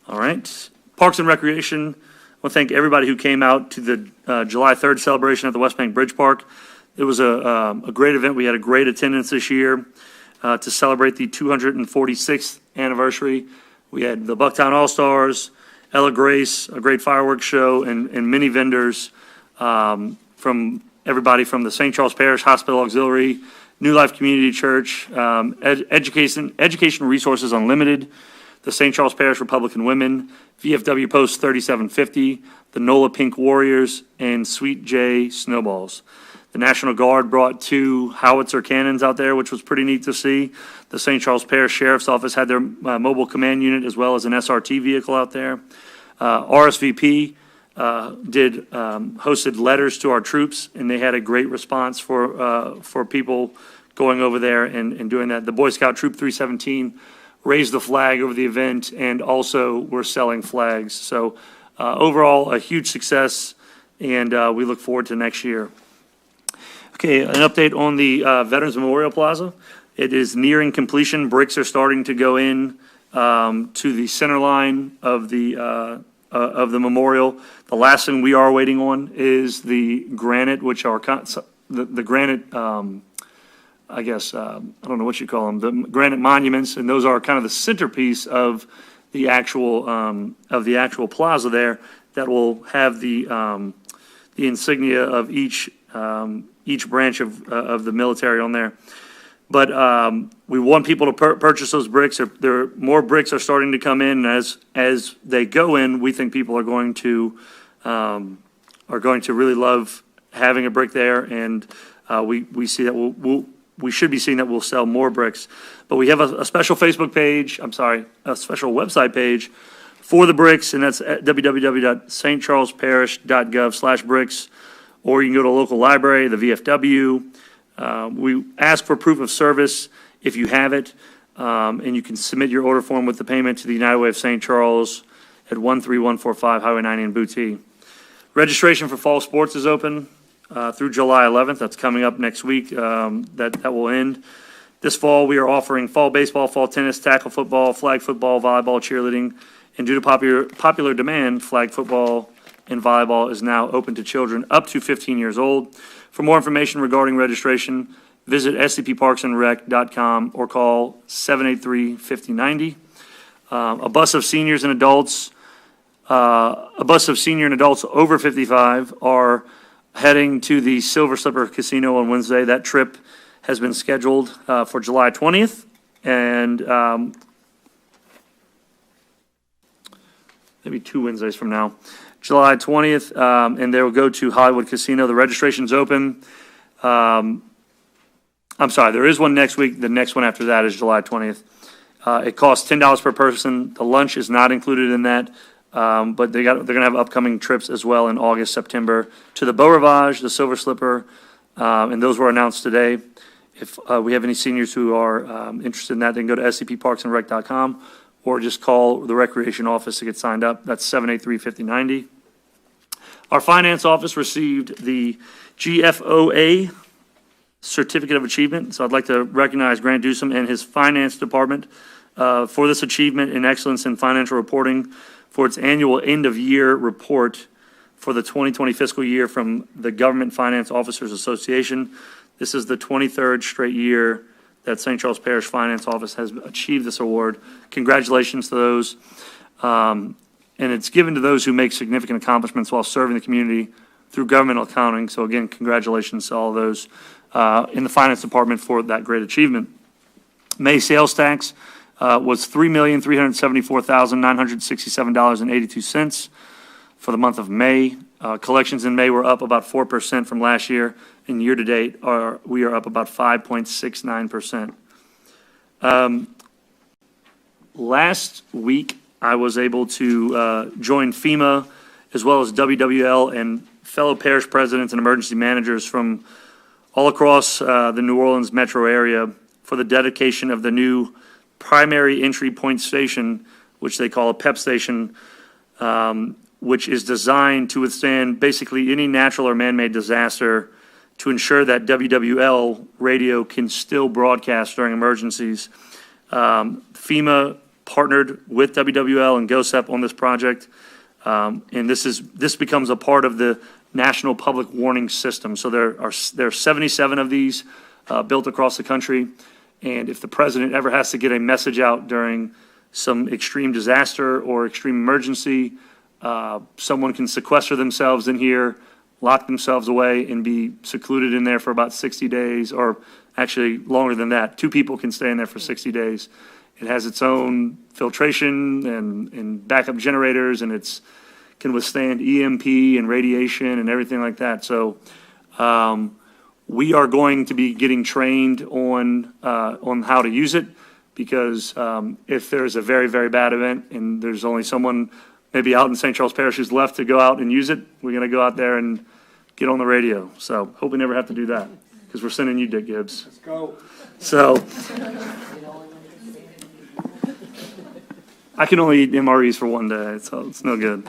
All right. Parks and Recreation. I want to thank everybody who came out to the July 3rd celebration at the West Bank Bridge Park. It was a great event. We had a great attendance this year to celebrate the 246th anniversary. We had the Bucktown All-Stars, Ella Grace, a great fireworks show, and many vendors from everybody from the St. Charles Parish Hospital Auxiliary, New Life Community Church, Education Resources Unlimited, the St. Charles Parish Republican Women, VFW Post 3750, the NOLA Pink Warriors, and Sweet J Snowballs. The National Guard brought 2 howitzer cannons out there, which was pretty neat to see. The St. Charles Parish Sheriff's Office had their mobile command unit as well as an SRT vehicle out there. RSVP hosted letters to our troops, and they had a great response for people going over there and doing that. The Boy Scout Troop 317 raised the flag over the event, and also we're selling flags. So overall, a huge success, and we look forward to next year. Okay, an update on the Veterans Memorial Plaza. It is nearing completion. Bricks are starting to go in to the center line of the memorial. The last thing we are waiting on is the granite, which are the granite. I guess, I don't know what you call them, the granite monuments, and those are kind of the centerpiece of the actual plaza there that will have the insignia of each branch of the military on there. But we want people to purchase those bricks. More bricks are starting to come in, and as they go in, we think people are going to really love having a brick there, and we see that we should be seeing that we'll sell more bricks. But we have a special Facebook page, a special website page for the bricks, and that's at www.stcharlesparish.gov/bricks, or you can go to a local library, the VFW. We ask for proof of service if you have it, and you can submit your order form with the payment to the United Way of St. Charles at 13145 Highway 90 in Boothee. Registration for fall sports is open through July 11th. That's coming up next week. That will end. This fall, we are offering fall baseball, fall tennis, tackle football, flag football, volleyball, cheerleading, and due to popular demand, flag football and volleyball is now open to children up to 15 years old. For more information regarding registration, visit scpparksandrec.com or call 783-5090. A bus of senior and adults over 55 are heading to the Silver Slipper Casino on Wednesday. That trip has been scheduled for July 20th, and maybe 2 Wednesdays from now, July 20th, and they will go to Hollywood Casino. The registration's open. I'm sorry, there is one next week. The next one after that is July 20th. It costs $10 per person. The lunch is not included in that, but they're going to have upcoming trips as well in August, September to the Beau Rivage, the Silver Slipper, and those were announced today. If we have any seniors who are interested in that, they can go to scpparksandrec.com or just call the Recreation Office to get signed up. That's 783-5090. Our Finance Office received the GFOA Certificate of Achievement, so I'd like to recognize Grant Dewsome and his Finance Department for this achievement in excellence in financial reporting for its annual end-of-year report for the 2020 fiscal year from the Government Finance Officers Association. This is the 23rd straight year that St. Charles Parish Finance Office has achieved this award. Congratulations to those. And it's given to those who make significant accomplishments while serving the community through governmental accounting. So again, congratulations to all of those in the Finance Department for that great achievement. May sales tax was $3,374,967.82 for the month of May. Collections in May were up about 4% from last year, and year to date we are up about 5.69%. Last week, I was able to join FEMA as well as WWL and fellow parish presidents and emergency managers from all across the New Orleans metro area for the dedication of the new primary entry point station, which they call a PEP station, which is designed to withstand basically any natural or man-made disaster to ensure that WWL radio can still broadcast during emergencies. FEMA partnered with WWL and GOSEP on this project, and this becomes a part of the National Public Warning System. So there are 77 of these built across the country, and if the president ever has to get a message out during some extreme disaster or extreme emergency, someone can sequester themselves in here, lock themselves away, and be secluded in there for about 60 days, or actually longer than that. 2 people can stay in there for 60 days. It has its own filtration and backup generators, and it can withstand EMP and radiation and everything like that. So we are going to be getting trained on how to use it, because if there's a very, very bad event and there's only someone maybe out in St. Charles Parish who's left to go out and use it, we're going to go out there and get on the radio. So hope we never have to do that, because we're sending you Dick Gibbs. Let's go. So I can only eat MREs for one day, so it's no good.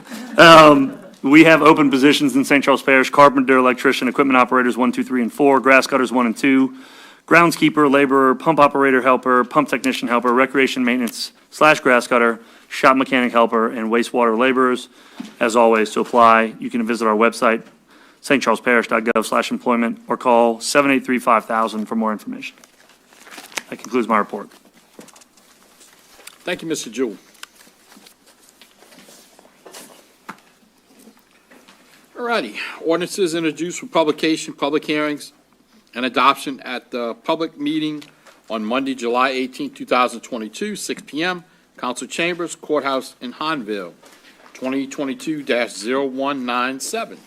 We have open positions in St. Charles Parish: carpenter, electrician, equipment operators 1, 2, 3, and 4, grass cutters 1 and 2, groundskeeper, laborer, pump operator helper, pump technician helper, recreation maintenance / grass cutter, shop mechanic helper, and wastewater laborers. As always, to apply, you can visit our website, stcharlesparish.gov/employment, or call 783-5000 for more information. That concludes my report. Thank you, Mr. Jewell. All righty. Ordinances introduced for publication, public hearings, and adoption at the public meeting on Monday, July 18, 2022, 6 p.m., Council Chambers, Courthouse in Hanville, 2022-0197.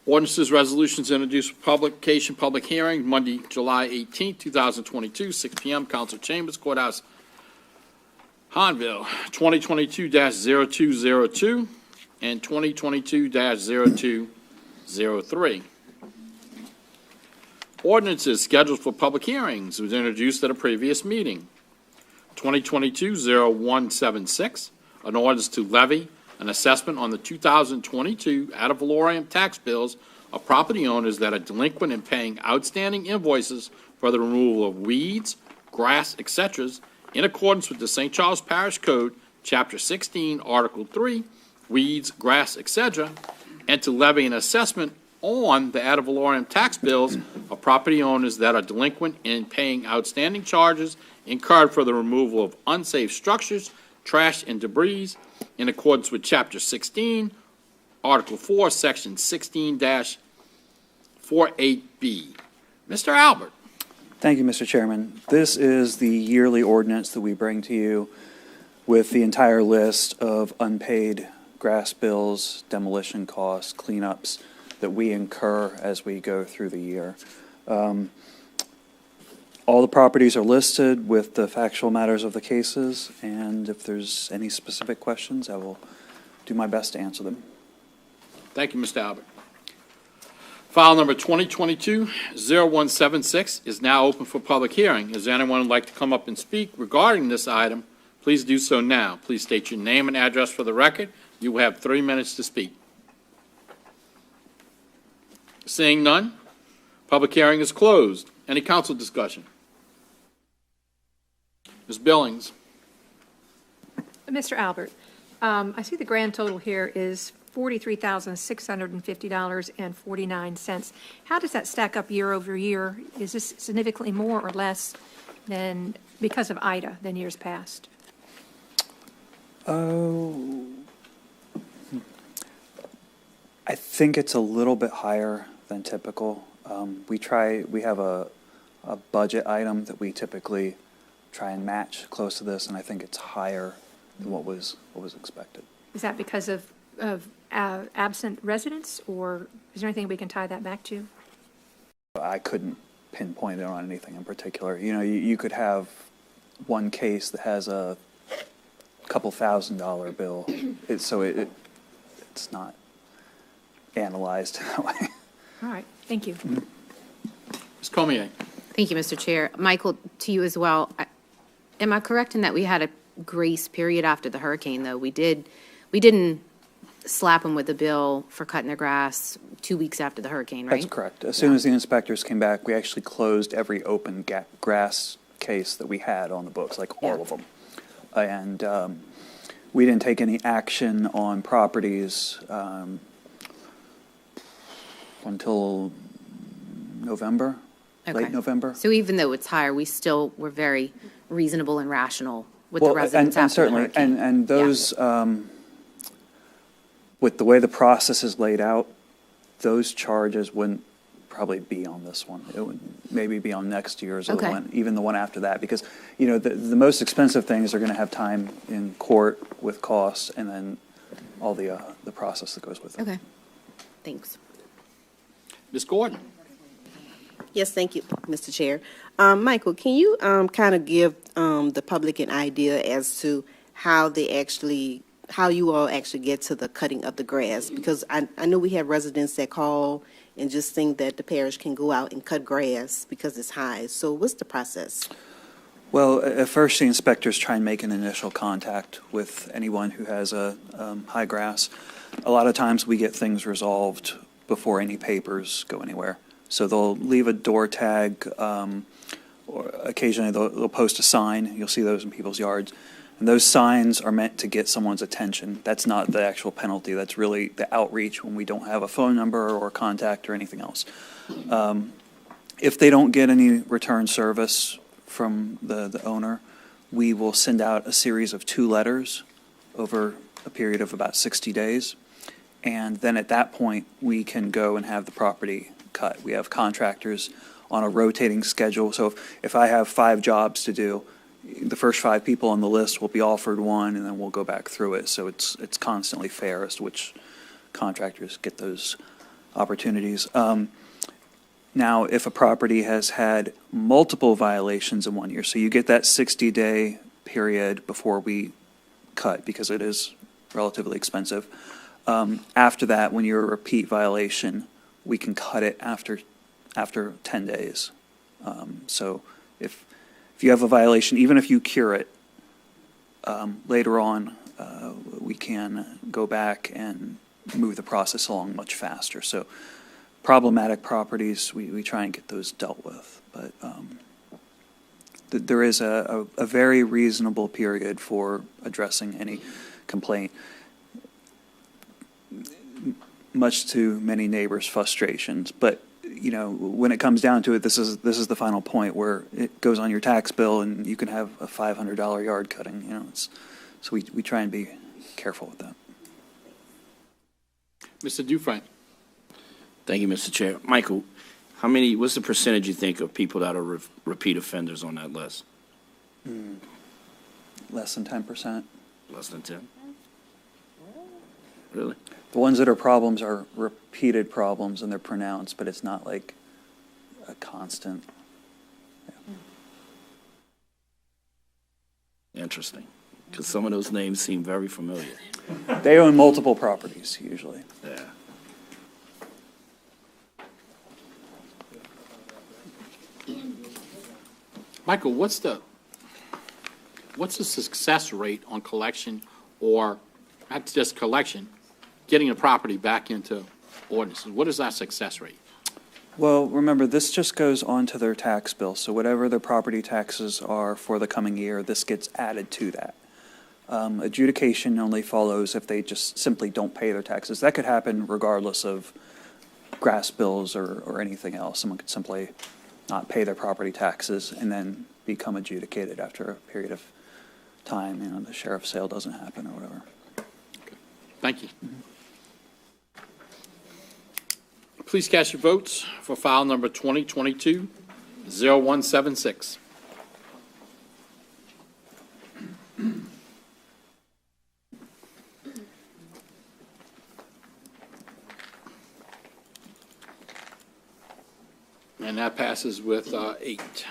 Ordinances, resolutions introduced for publication, public hearing, Monday, July 18, 2022, 6 p.m., Council Chambers, Courthouse, Hanville, 2022-0202 and 2022-0203. Ordinances scheduled for public hearings was introduced at a previous meeting. 2022-0176, an ordinance to levy an assessment on the 2022 ad valorem tax bills of property owners that are delinquent in paying outstanding invoices for the removal of weeds, grass, etc., in accordance with the St. Charles Parish Code, Chapter 16, Article 3, weeds, grass, etc., and to levy an assessment on the ad valorem tax bills of property owners that are delinquent in paying outstanding charges incurred for the removal of unsafe structures, trash, and debris in accordance with Chapter 16, Article 4, Section 16-48B. Mr. Albert. Thank you, Mr. Chairman. This is the yearly ordinance that we bring to you with the entire list of unpaid grass bills, demolition costs, cleanups that we incur as we go through the year. All the properties are listed with the factual matters of the cases, and if there's any specific questions, I will do my best to answer them. Thank you, Mr. Albert. File number 2022-0176 is now open for public hearing. Is there anyone who'd like to come up and speak regarding this item? Please do so now. Please state your name and address for the record. You will have 3 minutes to speak. Seeing none, public hearing is closed. Any council discussion? Ms. Billings. Mr. Albert, I see the grand total here is $43,650.49. How does that stack up year over year? Is this significantly more or less than, because of Ida, than years past? Oh, I think it's a little bit higher than typical. We have a budget item that we typically try and match close to this, and I think it's higher than what was expected. Is that because of absent residents, or is there anything we can tie that back to? I couldn't pinpoint it on anything in particular. You know, you could have one case that has a couple $1,000 bill, it's not analyzed that way. All right, thank you. Ms. Cormier. Thank you, Mr. Chair. Michael, to you as well. Am I correct in that we had a grace period after the hurricane, though? We didn't slap them with a bill for cutting their grass 2 weeks after the hurricane, right? That's correct. As soon as the inspectors came back, we actually closed every open grass case that we had on the books, like all of them. And we didn't take any action on properties until November, late November. So even though it's higher, we still were very reasonable and rational with the residents and after certainly, the hurricane. and those, with the way the process is laid out, those charges wouldn't probably be on this one. It would maybe be on next year's, or even the one after that, because the most expensive things are going to have time in court with costs, and then all the process that goes with it. Okay, thanks. Ms. Gordon. Yes, thank you, Mr. Chair. Michael, can you kind of give the public an idea as to how you all actually get to the cutting of the grass? Because I know we have residents that call and just think that the parish can go out and cut grass because it's high. So what's the process? Well, at first the inspectors try and make an initial contact with anyone who has a high grass. A lot of times we get things resolved before any papers go anywhere. So they'll leave a door tag, or occasionally they'll post a sign. You'll see those in people's yards. And those signs are meant to get someone's attention. That's not the actual penalty. That's really the outreach when we don't have a phone number or contact or anything else. If they don't get any return service from the owner, we will send out a series of 2 letters over a period of about 60 days. And then at that point, we can go and have the property cut. We have contractors on a rotating schedule. So if I have 5 jobs to do, the first 5 people on the list will be offered one, and then we'll go back through it. So it's constantly fair as to which contractors get those opportunities. Now, if a property has had multiple violations in 1 year, so you get that 60-day period before we cut, because it is relatively expensive. After that, when you're a repeat violation, we can cut it after 10 days. So if you have a violation, even if you cure it, later on, we can go back and move the process along much faster. So problematic properties, we try and get those dealt with. But there is a very reasonable period for addressing any complaint, much to many neighbors' frustrations. But when it comes down to it, this is the final point where it goes on your tax bill, and you can have a $500 yard cutting. So we try and be careful with that. Mr. Dufresne. Thank you, Mr. Chair. Michael, what's the percentage you think of people that are repeat offenders on that list? Less than 10%. Less than 10? Really? The ones that are problems are repeated problems and they're pronounced, but it's not like a constant. Interesting, because some of those names seem very familiar. They own multiple properties, usually. Yeah. Michael, what's the success rate on collection, or not just collection, getting a property back into ordinances? What is that success rate? Well, remember, this just goes onto their tax bill. So whatever their property taxes are for the coming year, this gets added to that. Adjudication only follows if they just simply don't pay their taxes. That could happen regardless of grass bills or anything else. Someone could simply not pay their property taxes and then become adjudicated after a period of time. You know, the sheriff's sale doesn't happen or whatever. Okay. Thank you. Please cast your votes for file number 2022-0176. And that passes with 8.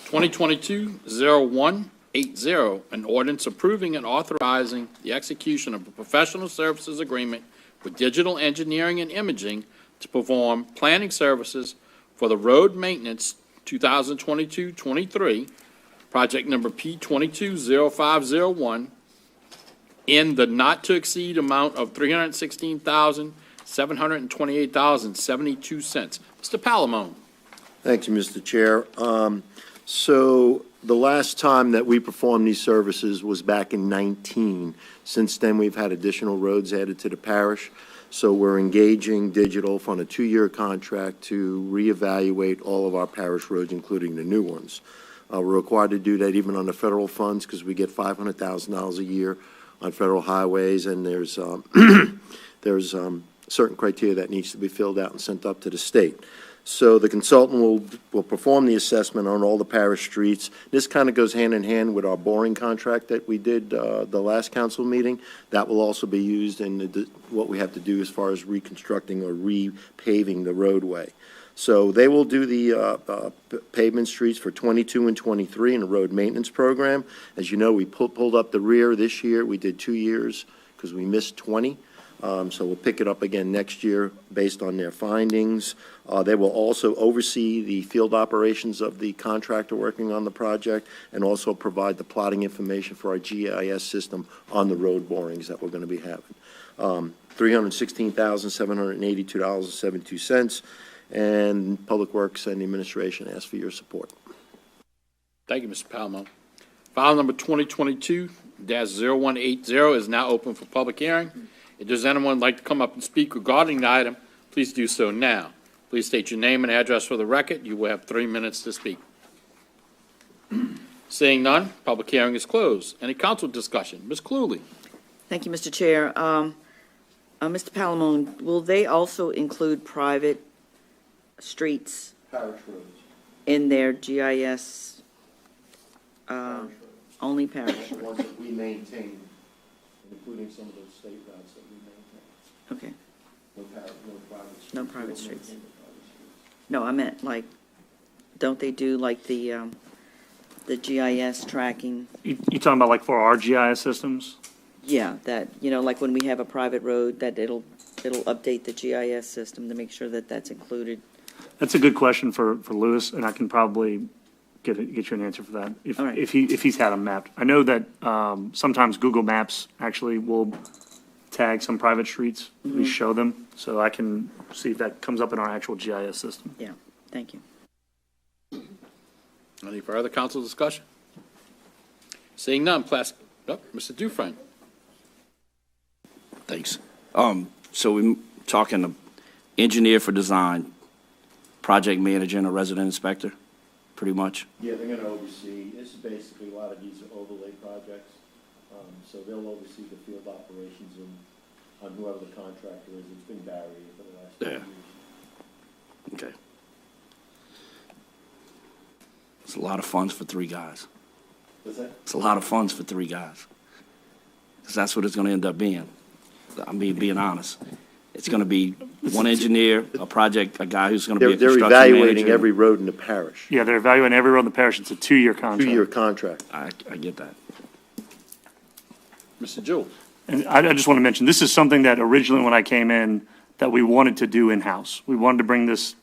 2022-0180, an ordinance approving and authorizing the execution of a professional services agreement with Digital Engineering and Imaging to perform planning services for the road maintenance 2022-23, project number P220501, in the not-to-exceed amount of $316,728.72. Mr. Palamone. Thank you, Mr. Chair. So the last time that we performed these services was back in 19. Since then, we've had additional roads added to the parish. So we're engaging Digital on a 2-year contract to reevaluate all of our parish roads, including the new ones. We're required to do that even on the federal funds because we get $500,000 a year on federal highways, and there's certain criteria that needs to be filled out and sent up to the state. So the consultant will perform the assessment on all the parish streets. This kind of goes hand in hand with our boring contract that we did the last council meeting. That will also be used in what we have to do as far as reconstructing or repaving the roadway. So they will do the pavement streets for 22 and 23 in the road maintenance program. As you know, we pulled up the rear this year. We did 2 years because we missed 20. So we'll pick it up again next year based on their findings. They will also oversee the field operations of the contractor working on the project and also provide the plotting information for our GIS system on the road borings that we're going to be having. $316,782.72, and Public Works and the Administration ask for your support. Thank you, Mr. Palamone. File number 2022-0180 is now open for public hearing. If there's anyone who'd like to come up and speak regarding the item, please do so now. Please state your name and address for the record. You will have 3 minutes to speak. Seeing none, public hearing is closed. Any council discussion? Ms. Cluley. Thank you, Mr. Chair. Mr. Palamone, will they also include private streets Parish roads. in their GIS? Parish roads. Only parish. The ones that we maintain, including some of those state routes that we maintain. Okay. No private streets. No private streets. No, I meant like, don't they do like the GIS tracking? You talking about like for our GIS systems? Yeah, that, like when we have a private road, that it'll update the GIS system to make sure that that's included. That's a good question for Lewis, and I can probably get you an answer for that if he's had them mapped. I know that sometimes Google Maps actually will tag some private streets. Mm-hmm. We show them, so I can see if that comes up in our actual GIS system. Yeah, thank you. Any further council discussion? Seeing none, Mr. Dufresne. Thanks. So we're talking engineer for design, project manager, and a resident inspector, pretty much? Yeah, they're going to oversee. This is basically a lot of these are overlay projects. So they'll oversee the field operations on whoever the contractor is. It's been Barry for the last 2 years. Okay. It's a lot of funds for 3 guys. What's that? It's a lot of funds for 3 guys. Because that's what it's going to end up being. I mean, being honest. It's going to be one engineer, a guy who's going to be a They're construction evaluating manager. every road in the parish. Yeah, they're evaluating every road in the parish. It's a 2-year contract. 2-year contract. I get that. Mr. Jewell. And I just want to mention, this is something that originally when I came in, that we wanted to do in-house. We wanted to bring this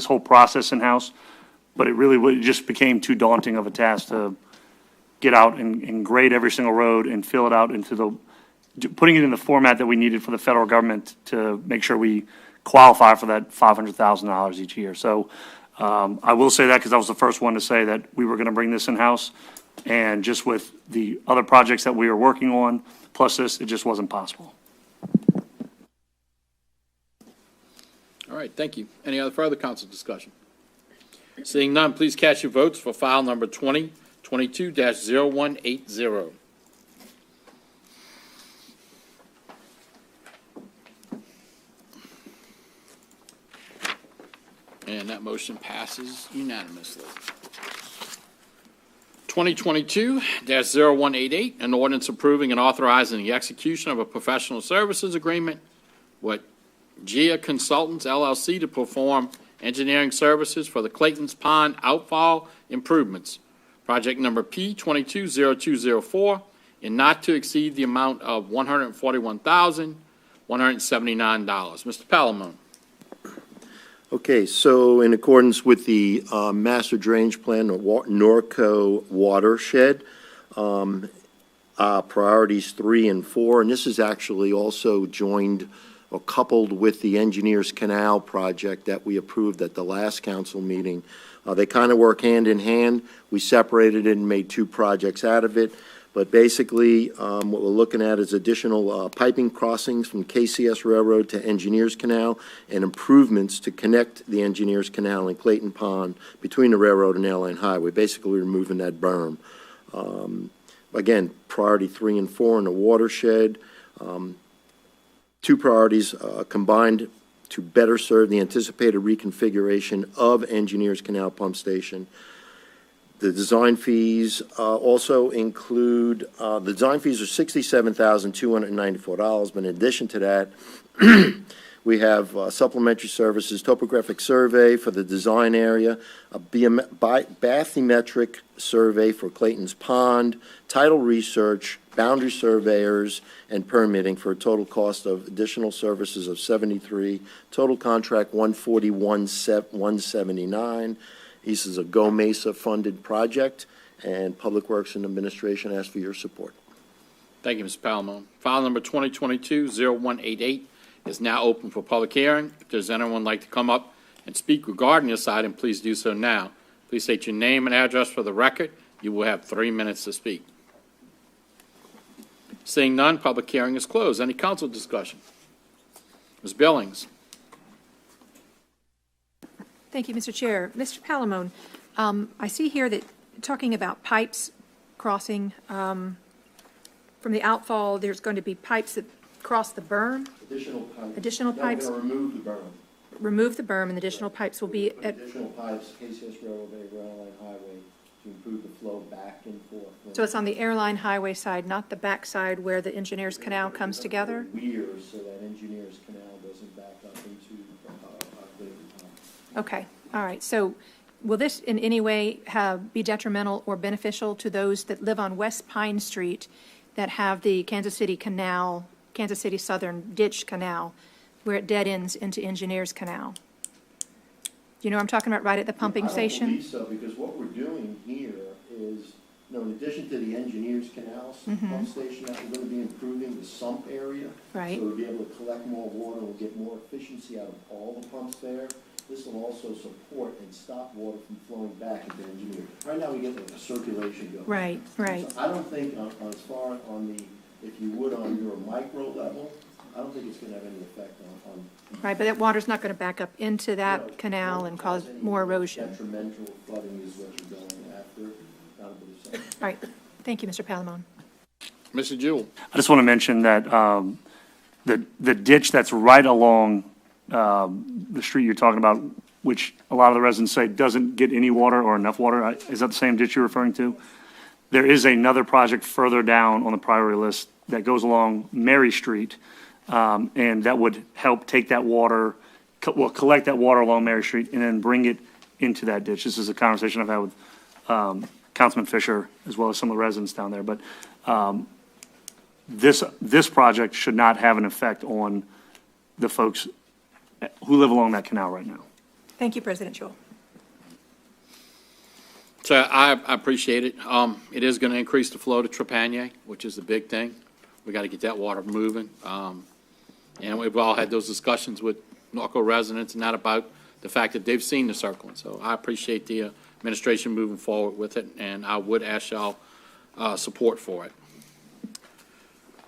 whole process in-house, but it just became too daunting of a task to get out and grade every single road and fill it out putting it in the format that we needed for the federal government to make sure we qualify for that $500,000 each year. So I will say that because I was the first one to say that we were going to bring this in-house. And just with the other projects that we were working on, plus this, it just wasn't possible. All right, thank you. Any other further council discussion? Seeing none, please cast your votes for file number 2022-0180. And that motion passes unanimously. 2022-0188, an ordinance approving and authorizing the execution of a professional services agreement with GIA Consultants, LLC, to perform engineering services for the Clayton's Pond outfall improvements. Project number P220204, and not to exceed the amount of $141,179. Mr. Palamone. Okay, so in accordance with the master drainage plan, Norco watershed, priorities 3 and 4, and this is actually also joined or coupled with the Engineers Canal project that we approved at the last council meeting. They kind of work hand in hand. We separated it and made 2 projects out of it. But basically, what we're looking at is additional piping crossings from KCS Railroad to Engineers Canal and improvements to connect the Engineers Canal and Clayton Pond between the railroad and Airline Highway, basically removing that berm. Again, priority 3 and 4 in the watershed. 2 priorities combined to better serve the anticipated reconfiguration of Engineers Canal Pump Station. The design fees also include, the design fees are $67,294, but in addition to that, we have supplementary services, topographic survey for the design area, a bathymetric survey for Clayton's Pond, title research, boundary surveyors, and permitting for a total cost of additional services of $73, total contract $141,179. This is a Go Mesa funded project, and Public Works and Administration ask for your support. Thank you, Mr. Palamone. File number 2022-0188 is now open for public hearing. If there's anyone like to come up and speak regarding this item, please do so now. Please state your name and address for the record. You will have 3 minutes to speak. Seeing none, public hearing is closed. Any council discussion? Ms. Billings. Thank you, Mr. Chair. Mr. Palamone, I see here that talking about pipes crossing from the outfall, there's going to be pipes that cross the berm. Additional pipes. We're going to remove the berm. Remove the berm, and additional pipes will be at. Additional pipes, KCS Railroad, Airline Highway, to improve the flow back and forth. So it's on the Airline Highway side, not the back side where the Engineers Canal comes together? Weirs so that Engineers Canal doesn't back up into Clayton Pond. Okay, all right. So will this in any way be detrimental or beneficial to those that live on West Pine Street that have the Kansas City Canal, Kansas City Southern Ditch Canal, where it dead ends into Engineers Canal? Do you know what I'm talking about, right at the pumping station? I don't believe so, because what we're doing here is, in addition to the Engineers Canal pump station that we're going to be improving, the sump area. Right. So we'll be able to collect more water, we'll get more efficiency out of all the pumps there. This will also support and stop water from flowing back into Engineers. Right now we get like a circulation going. Right, right. So I don't think as far on the, if you would on your micro level, I don't think it's going to have any effect on Right, but that water's not going to back up into that canal and cause more erosion. Detrimental flooding is what you're going after. I don't believe so. All right. Thank you, Mr. Palamone. Mr. Jewell. I just want to mention that the ditch that's right along the street you're talking about, which a lot of the residents say doesn't get any water or enough water, is that the same ditch you're referring to? There is another project further down on the priority list that goes along Mary Street, and that would help take that water, collect that water along Mary Street and then bring it into that ditch. This is a conversation I've had with Councilman Fisher as well as some of the residents down there. But this project should not have an effect on the folks who live along that canal right now. Thank you, President Jewell. So I appreciate it. It is going to increase the flow to Trepanier, which is the big thing. We got to get that water moving. And we've all had those discussions with Norco residents, and not about the fact that they've seen the circling. So I appreciate the administration moving forward with it, and I would ask y'all support for it.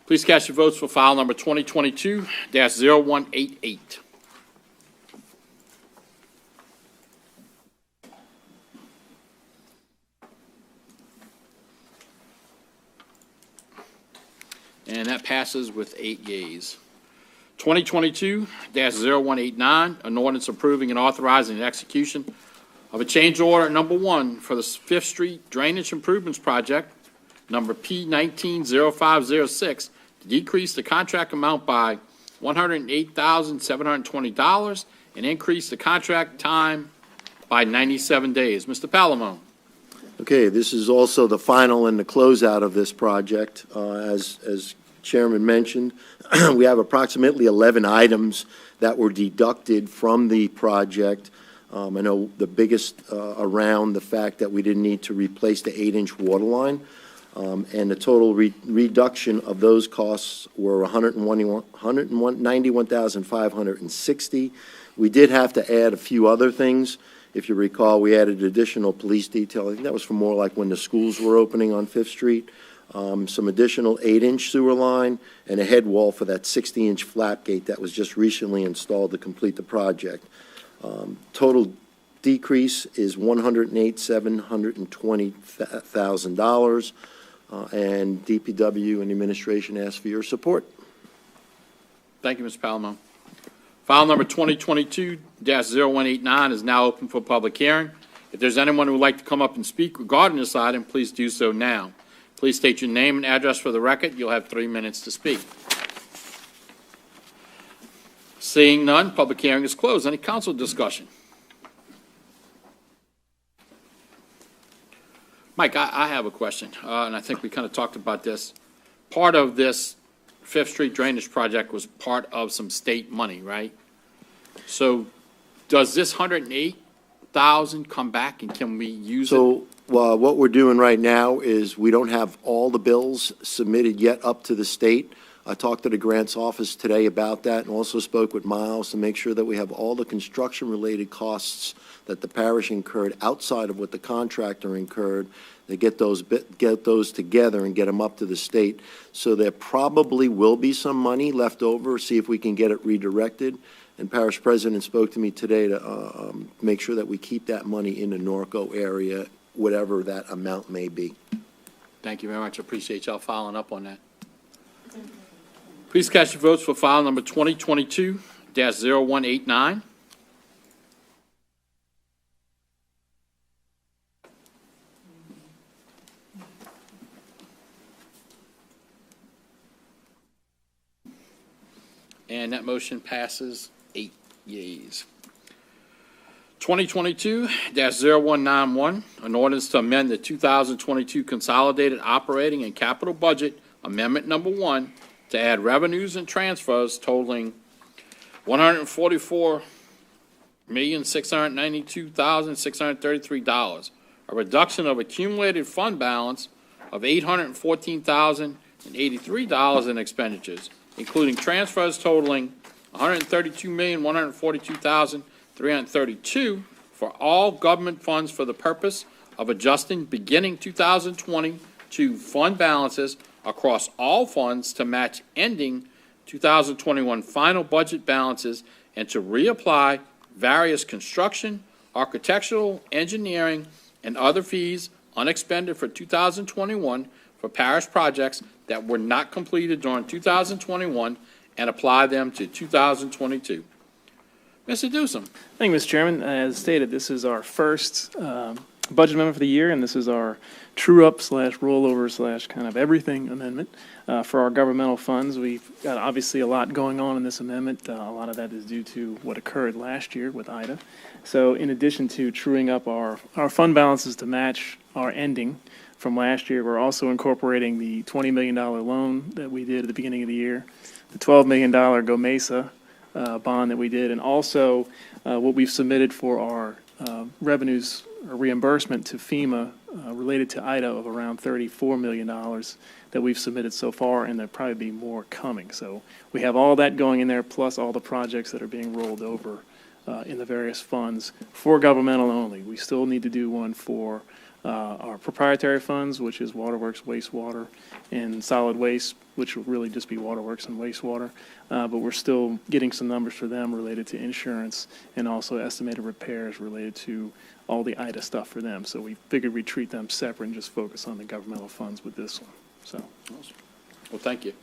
Please cast your votes for file number 2022-0188. And that passes with 8 yeas. 2022-0189, an ordinance approving and authorizing the execution of a change order number 1 for the 5th Street Drainage Improvements Project, number P190506, to decrease the contract amount by $108,720 and increase the contract time by 97 days. Mr. Palamone. Okay, this is also the final and the closeout of this project. As Chairman mentioned, we have approximately 11 items that were deducted from the project. I know the biggest around the fact that we didn't need to replace the 8-inch water line, and the total reduction of those costs were $191,560. We did have to add a few other things. If you recall, we added additional police detail. I think that was for more like when the schools were opening on 5th Street. Some additional 8-inch sewer line and a head wall for that 60-inch flap gate that was just recently installed to complete the project. Total decrease is $108,720,000, and DPW and the administration ask for your support. Thank you, Mr. Palamone. File number 2022-0189 is now open for public hearing. If there's anyone who would like to come up and speak regarding this item, please do so now. Please state your name and address for the record. You'll have 3 minutes to speak. Seeing none, public hearing is closed. Any council discussion? Mike, I have a question, and I think we kind of talked about this. Part of this 5th Street drainage project was part of some state money, right? So does this $108,000 come back, and can we use it? What we're doing right now is we don't have all the bills submitted yet up to the state. I talked to the grants office today about that and also spoke with Miles to make sure that we have all the construction-related costs that the parish incurred outside of what the contractor incurred. They get those together and get them up to the state. So there probably will be some money left over, see if we can get it redirected. And Parish President spoke to me today to make sure that we keep that money in the Norco area, whatever that amount may be. Thank you very much. I appreciate y'all following up on that. Please cast your votes for file number 2022-0189. And that motion passes 8 yeas. 2022-0191, an ordinance to amend the 2022 Consolidated Operating and Capital Budget Amendment Number 1 to add revenues and transfers totaling $144,692,633, a reduction of accumulated fund balance of $814,083 in expenditures, including transfers totaling $132,142,332 for all government funds for the purpose of adjusting beginning 2020 to fund balances across all funds to match ending 2021 final budget balances and to reapply various construction, architectural, engineering, and other fees unexpended for 2021 for parish projects that were not completed during 2021 and apply them to 2022. Mr. Dewsom. Thank you, Mr. Chairman. As stated, this is our first budget amendment for the year, and this is our true-up / rollover / kind of everything amendment for our governmental funds. We've got obviously a lot going on in this amendment. A lot of that is due to what occurred last year with IDA. So in addition to truing up our fund balances to match our ending from last year, we're also incorporating the $20 million loan that we did at the beginning of the year, the $12 million Go Mesa bond that we did, and also what we've submitted for our revenues or reimbursement to FEMA related to IDA of around $34 million that we've submitted so far, and there'll probably be more coming. So we have all that going in there, plus all the projects that are being rolled over in the various funds for governmental only. We still need to do one for our proprietary funds, which is waterworks, wastewater, and solid waste, which will really just be waterworks and wastewater. But we're still getting some numbers for them related to insurance and also estimated repairs related to all the IDA stuff for them. So we figured we'd treat them separate and just focus on the governmental funds with this one. So, awesome. Well, thank you.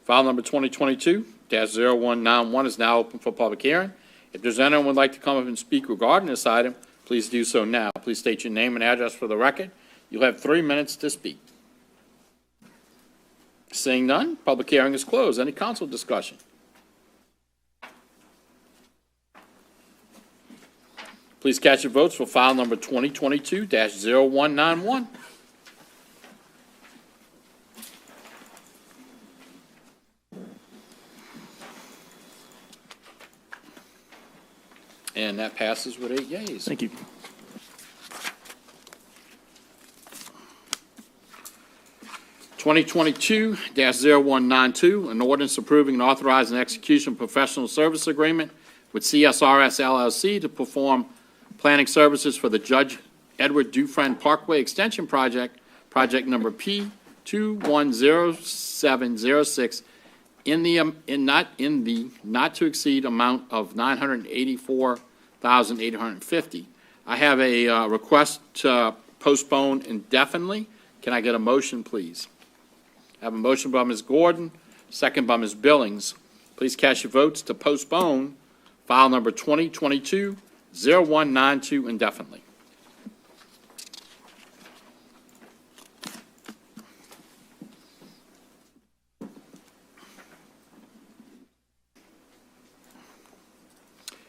File number 2022-0191 is now open for public hearing. If there's anyone who would like to come up and speak regarding this item, please do so now. Please state your name and address for the record. You'll have 3 minutes to speak. Seeing none, public hearing is closed. Any council discussion? Please cast your votes for file number 2022-0191. And that passes with 8 yeas. thank you. (2022-0192), an ordinance approving and authorizing execution of professional service agreement with CSRS LLC to perform planning services for the Judge Edward Dufresne Parkway Extension Project, project number P210706, in the not to exceed amount of $984,850. I have a request to postpone indefinitely. Can I get a motion, please? I have a motion by Ms. Gordon, second by Ms. Billings. Please cast your votes to postpone file number 2022-0192 indefinitely.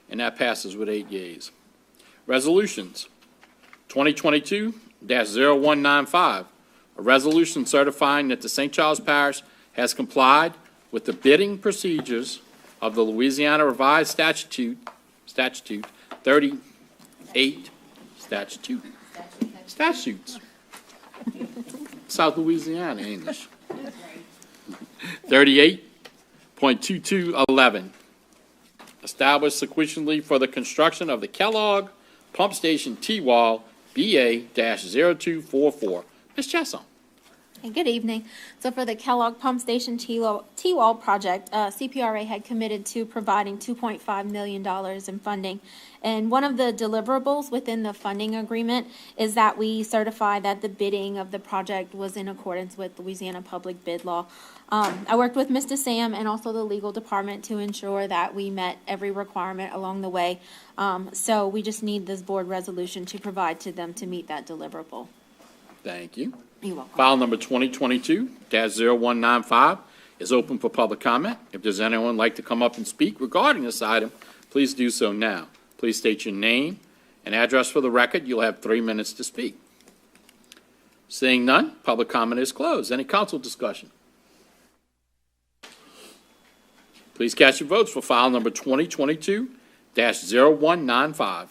And that passes with 8 yeas. Resolutions. 2022-0195, a resolution certifying that the St. Charles Parish has complied with the bidding procedures of the Louisiana Revised Statute 38 statutes. South Louisiana English. 38.2211. Established sequentially for the construction of the Kellogg Pump Station T-Wall BA-0244. Ms. Chesson. Hey, good evening. So for the Kellogg Pump Station T-Wall project, CPRA had committed to providing $2.5 million in funding. And one of the deliverables within the funding agreement is that we certify that the bidding of the project was in accordance with Louisiana Public Bid Law. I worked with Mr. Sam and also the legal department to ensure that we met every requirement along the way. So we just need this board resolution to provide to them to meet that deliverable. Thank you. You're welcome. File number 2022-0195 is open for public comment. If there's anyone who'd like to come up and speak regarding this item, please do so now. Please state your name and address for the record. You'll have 3 minutes to speak. Seeing none, public comment is closed. Any council discussion? Please cast your votes for file number 2022-0195.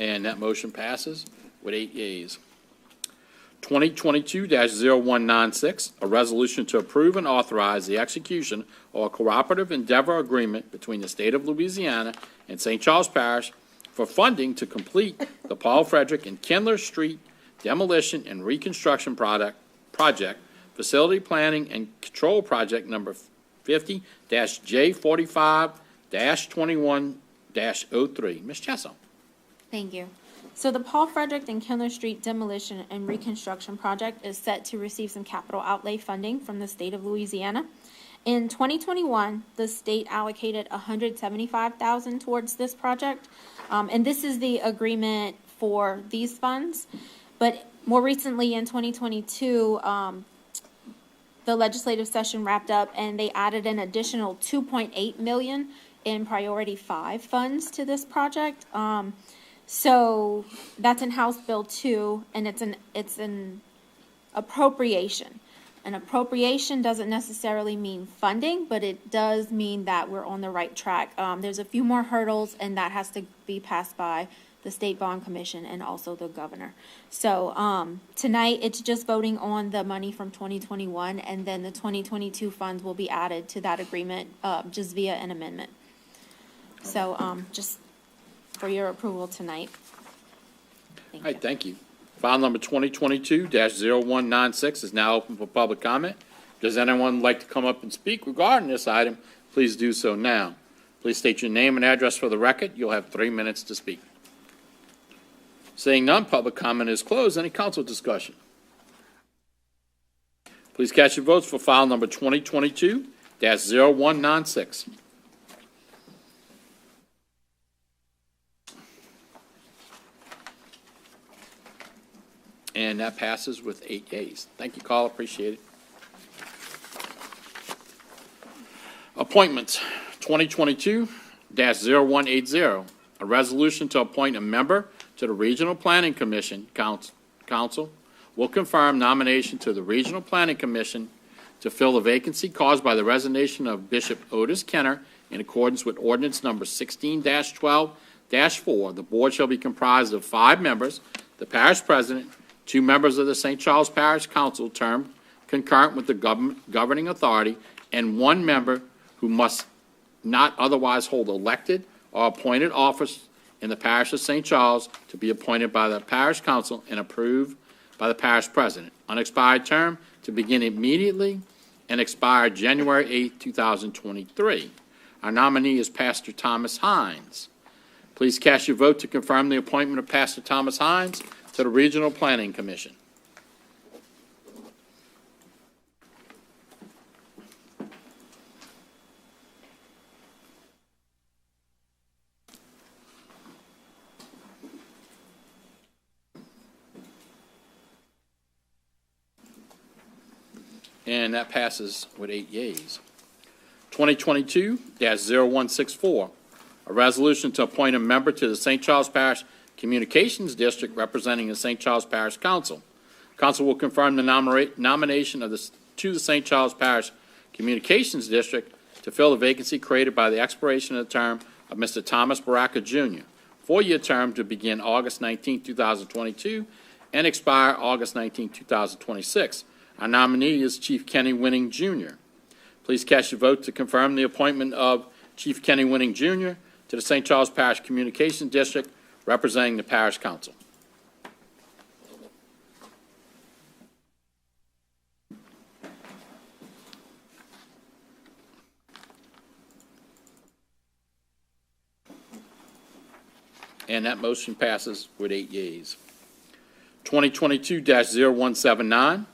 And that motion passes with 8 yeas. 2022-0196, a resolution to approve and authorize the execution of a cooperative endeavor agreement between the state of Louisiana and St. Charles Parish for funding to complete the Paul Frederick and Kindler Street demolition and reconstruction project Facility Planning and Control Project number 50-J45-21-03. Ms. Chesso. Thank you. So the Paul Frederick and Kindler Street demolition and reconstruction project is set to receive some capital outlay funding from the state of Louisiana. In 2021, the state allocated $175,000 towards this project, and this is the agreement for these funds. But more recently, in 2022, the legislative session wrapped up, and they added an additional $2.8 million in Priority 5 funds to this project. So that's in House Bill 2, and it's an appropriation. An appropriation doesn't necessarily mean funding, but it does mean that we're on the right track. There's a few more hurdles, and that has to be passed by the State Bond Commission and also the governor. So tonight, it's just voting on the money from 2021, and then the 2022 funds will be added to that agreement just via an amendment. So just for your approval tonight. All right, thank you. File number 2022-0196 is now open for public comment. Does anyone like to come up and speak regarding this item? Please do so now. Please state your name and address for the record. You'll have 3 minutes to speak. Seeing none, public comment is closed. Any council discussion? Please cast your votes for file number 2022-0196. And that passes with 8 yeas. Thank you, Carl. Appreciate it. Appointments, 2022-0180. A resolution to appoint a member to the Regional Planning Commission. Council will confirm nomination to the Regional Planning Commission to fill the vacancy caused by the resignation of Bishop Otis Kenner in accordance with ordinance number 16-12-4. The board shall be comprised of 5 members, the parish president, 2 members of the St. Charles Parish Council, term concurrent with the governing authority, and 1 member who must not otherwise hold elected or appointed office in the parish of St. Charles, to be appointed by the parish council and approved by the parish president. Unexpired term to begin immediately and expire January 8, 2023. Our nominee is Pastor Thomas Hines. Please cast your vote to confirm the appointment of Pastor Thomas Hines to the Regional Planning Commission. And that passes with 8 yeas. 2022-0164, a resolution to appoint a member to the St. Charles Parish Communications District representing the St. Charles Parish Council. Council will confirm the nomination of to the St. Charles Parish Communications District to fill the vacancy created by the expiration of the term of Mr. Thomas Baraka, Jr., 4-year term to begin August 19, 2022 and expire August 19, 2026. Our nominee is Chief Kenny Winning, Jr. Please cast your vote to confirm the appointment of Chief Kenny Winning, Jr. to the St. Charles Parish Communications District representing the Parish Council. And that motion passes with 8 yeas. 2022-0179,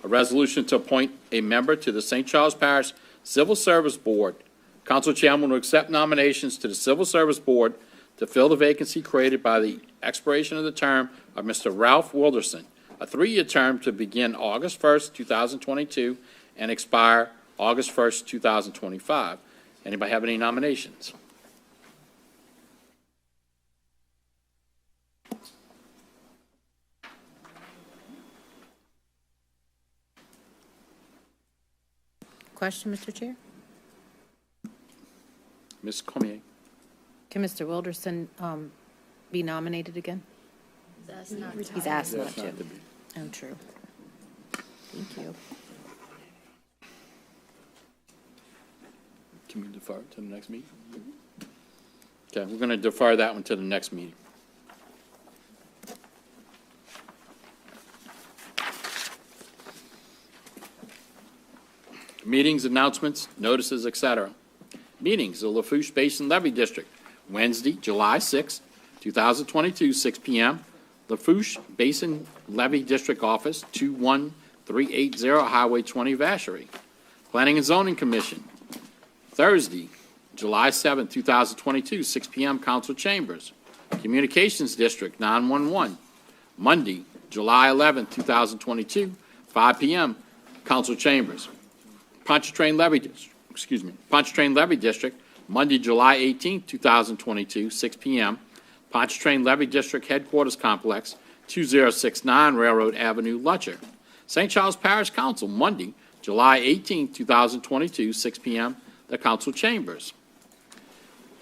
a resolution to appoint a member to the St. Charles Parish Civil Service Board. Council Chairman will accept nominations to the Civil Service Board to fill the vacancy created by the expiration of the term of Mr. Ralph Wilderson, a 3-year term to begin August 1st, 2022 and expire August 1st, 2025. Anybody have any nominations? Question, Mr. Chair? Ms. Cormier. Can Mr. Wilderson be nominated again? He's asked not to. Oh, true. Thank you. Can we defer it to the next meeting? Okay, we're going to defer that one to the next meeting. Meetings, announcements, notices, etc. Meetings, the Lafourche Basin Levy District, Wednesday, July 6, 2022, 6 p.m. Lafourche Basin Levy District Office, 21380 Highway 20, Vacherie. Planning and Zoning Commission, Thursday, July 7, 2022, 6 p.m. Council Chambers. Communications District, 911, Monday, July 11, 2022, 5 p.m. Council Chambers. Pontchartrain Levy District, Monday, July 18, 2022, 6 p.m. Pontchartrain Levy District Headquarters Complex, 2069 Railroad Avenue, Lutcher. St. Charles Parish Council, Monday, July 18, 2022, 6 p.m. The Council Chambers.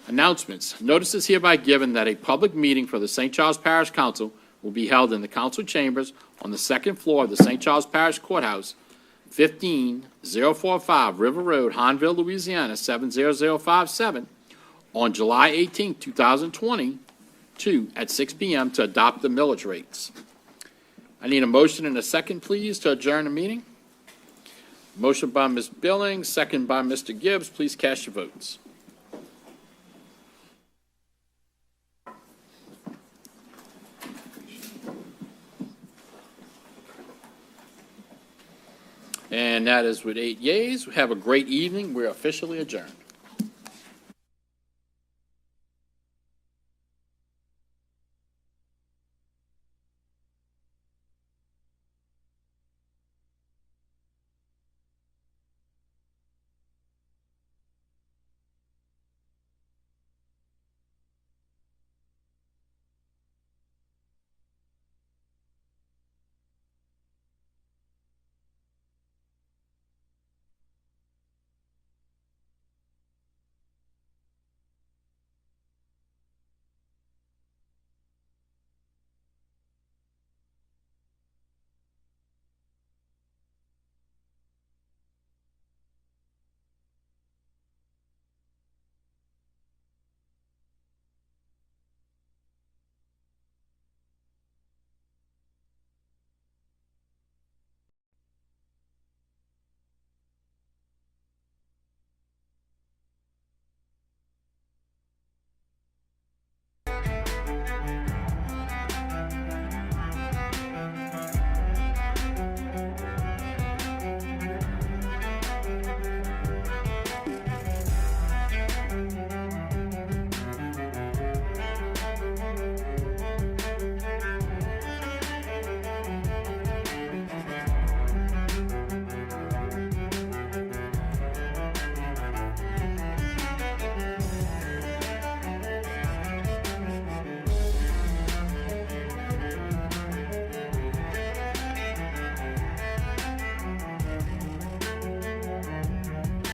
Announcements. Notice is hereby given that a public meeting for the St. Charles Parish Council will be held in the Council Chambers on the second floor of the St. Charles Parish Courthouse, 15045 River Road, Hahnville, Louisiana, 70057, on July 18, 2022, at 6 p.m. to adopt the millage rates. I need a motion and a second, please, to adjourn the meeting. Motion by Ms. Billings, second by Mr. Gibbs. Please cast your votes. And that is with 8 yeas. Have a great evening. We're officially adjourned.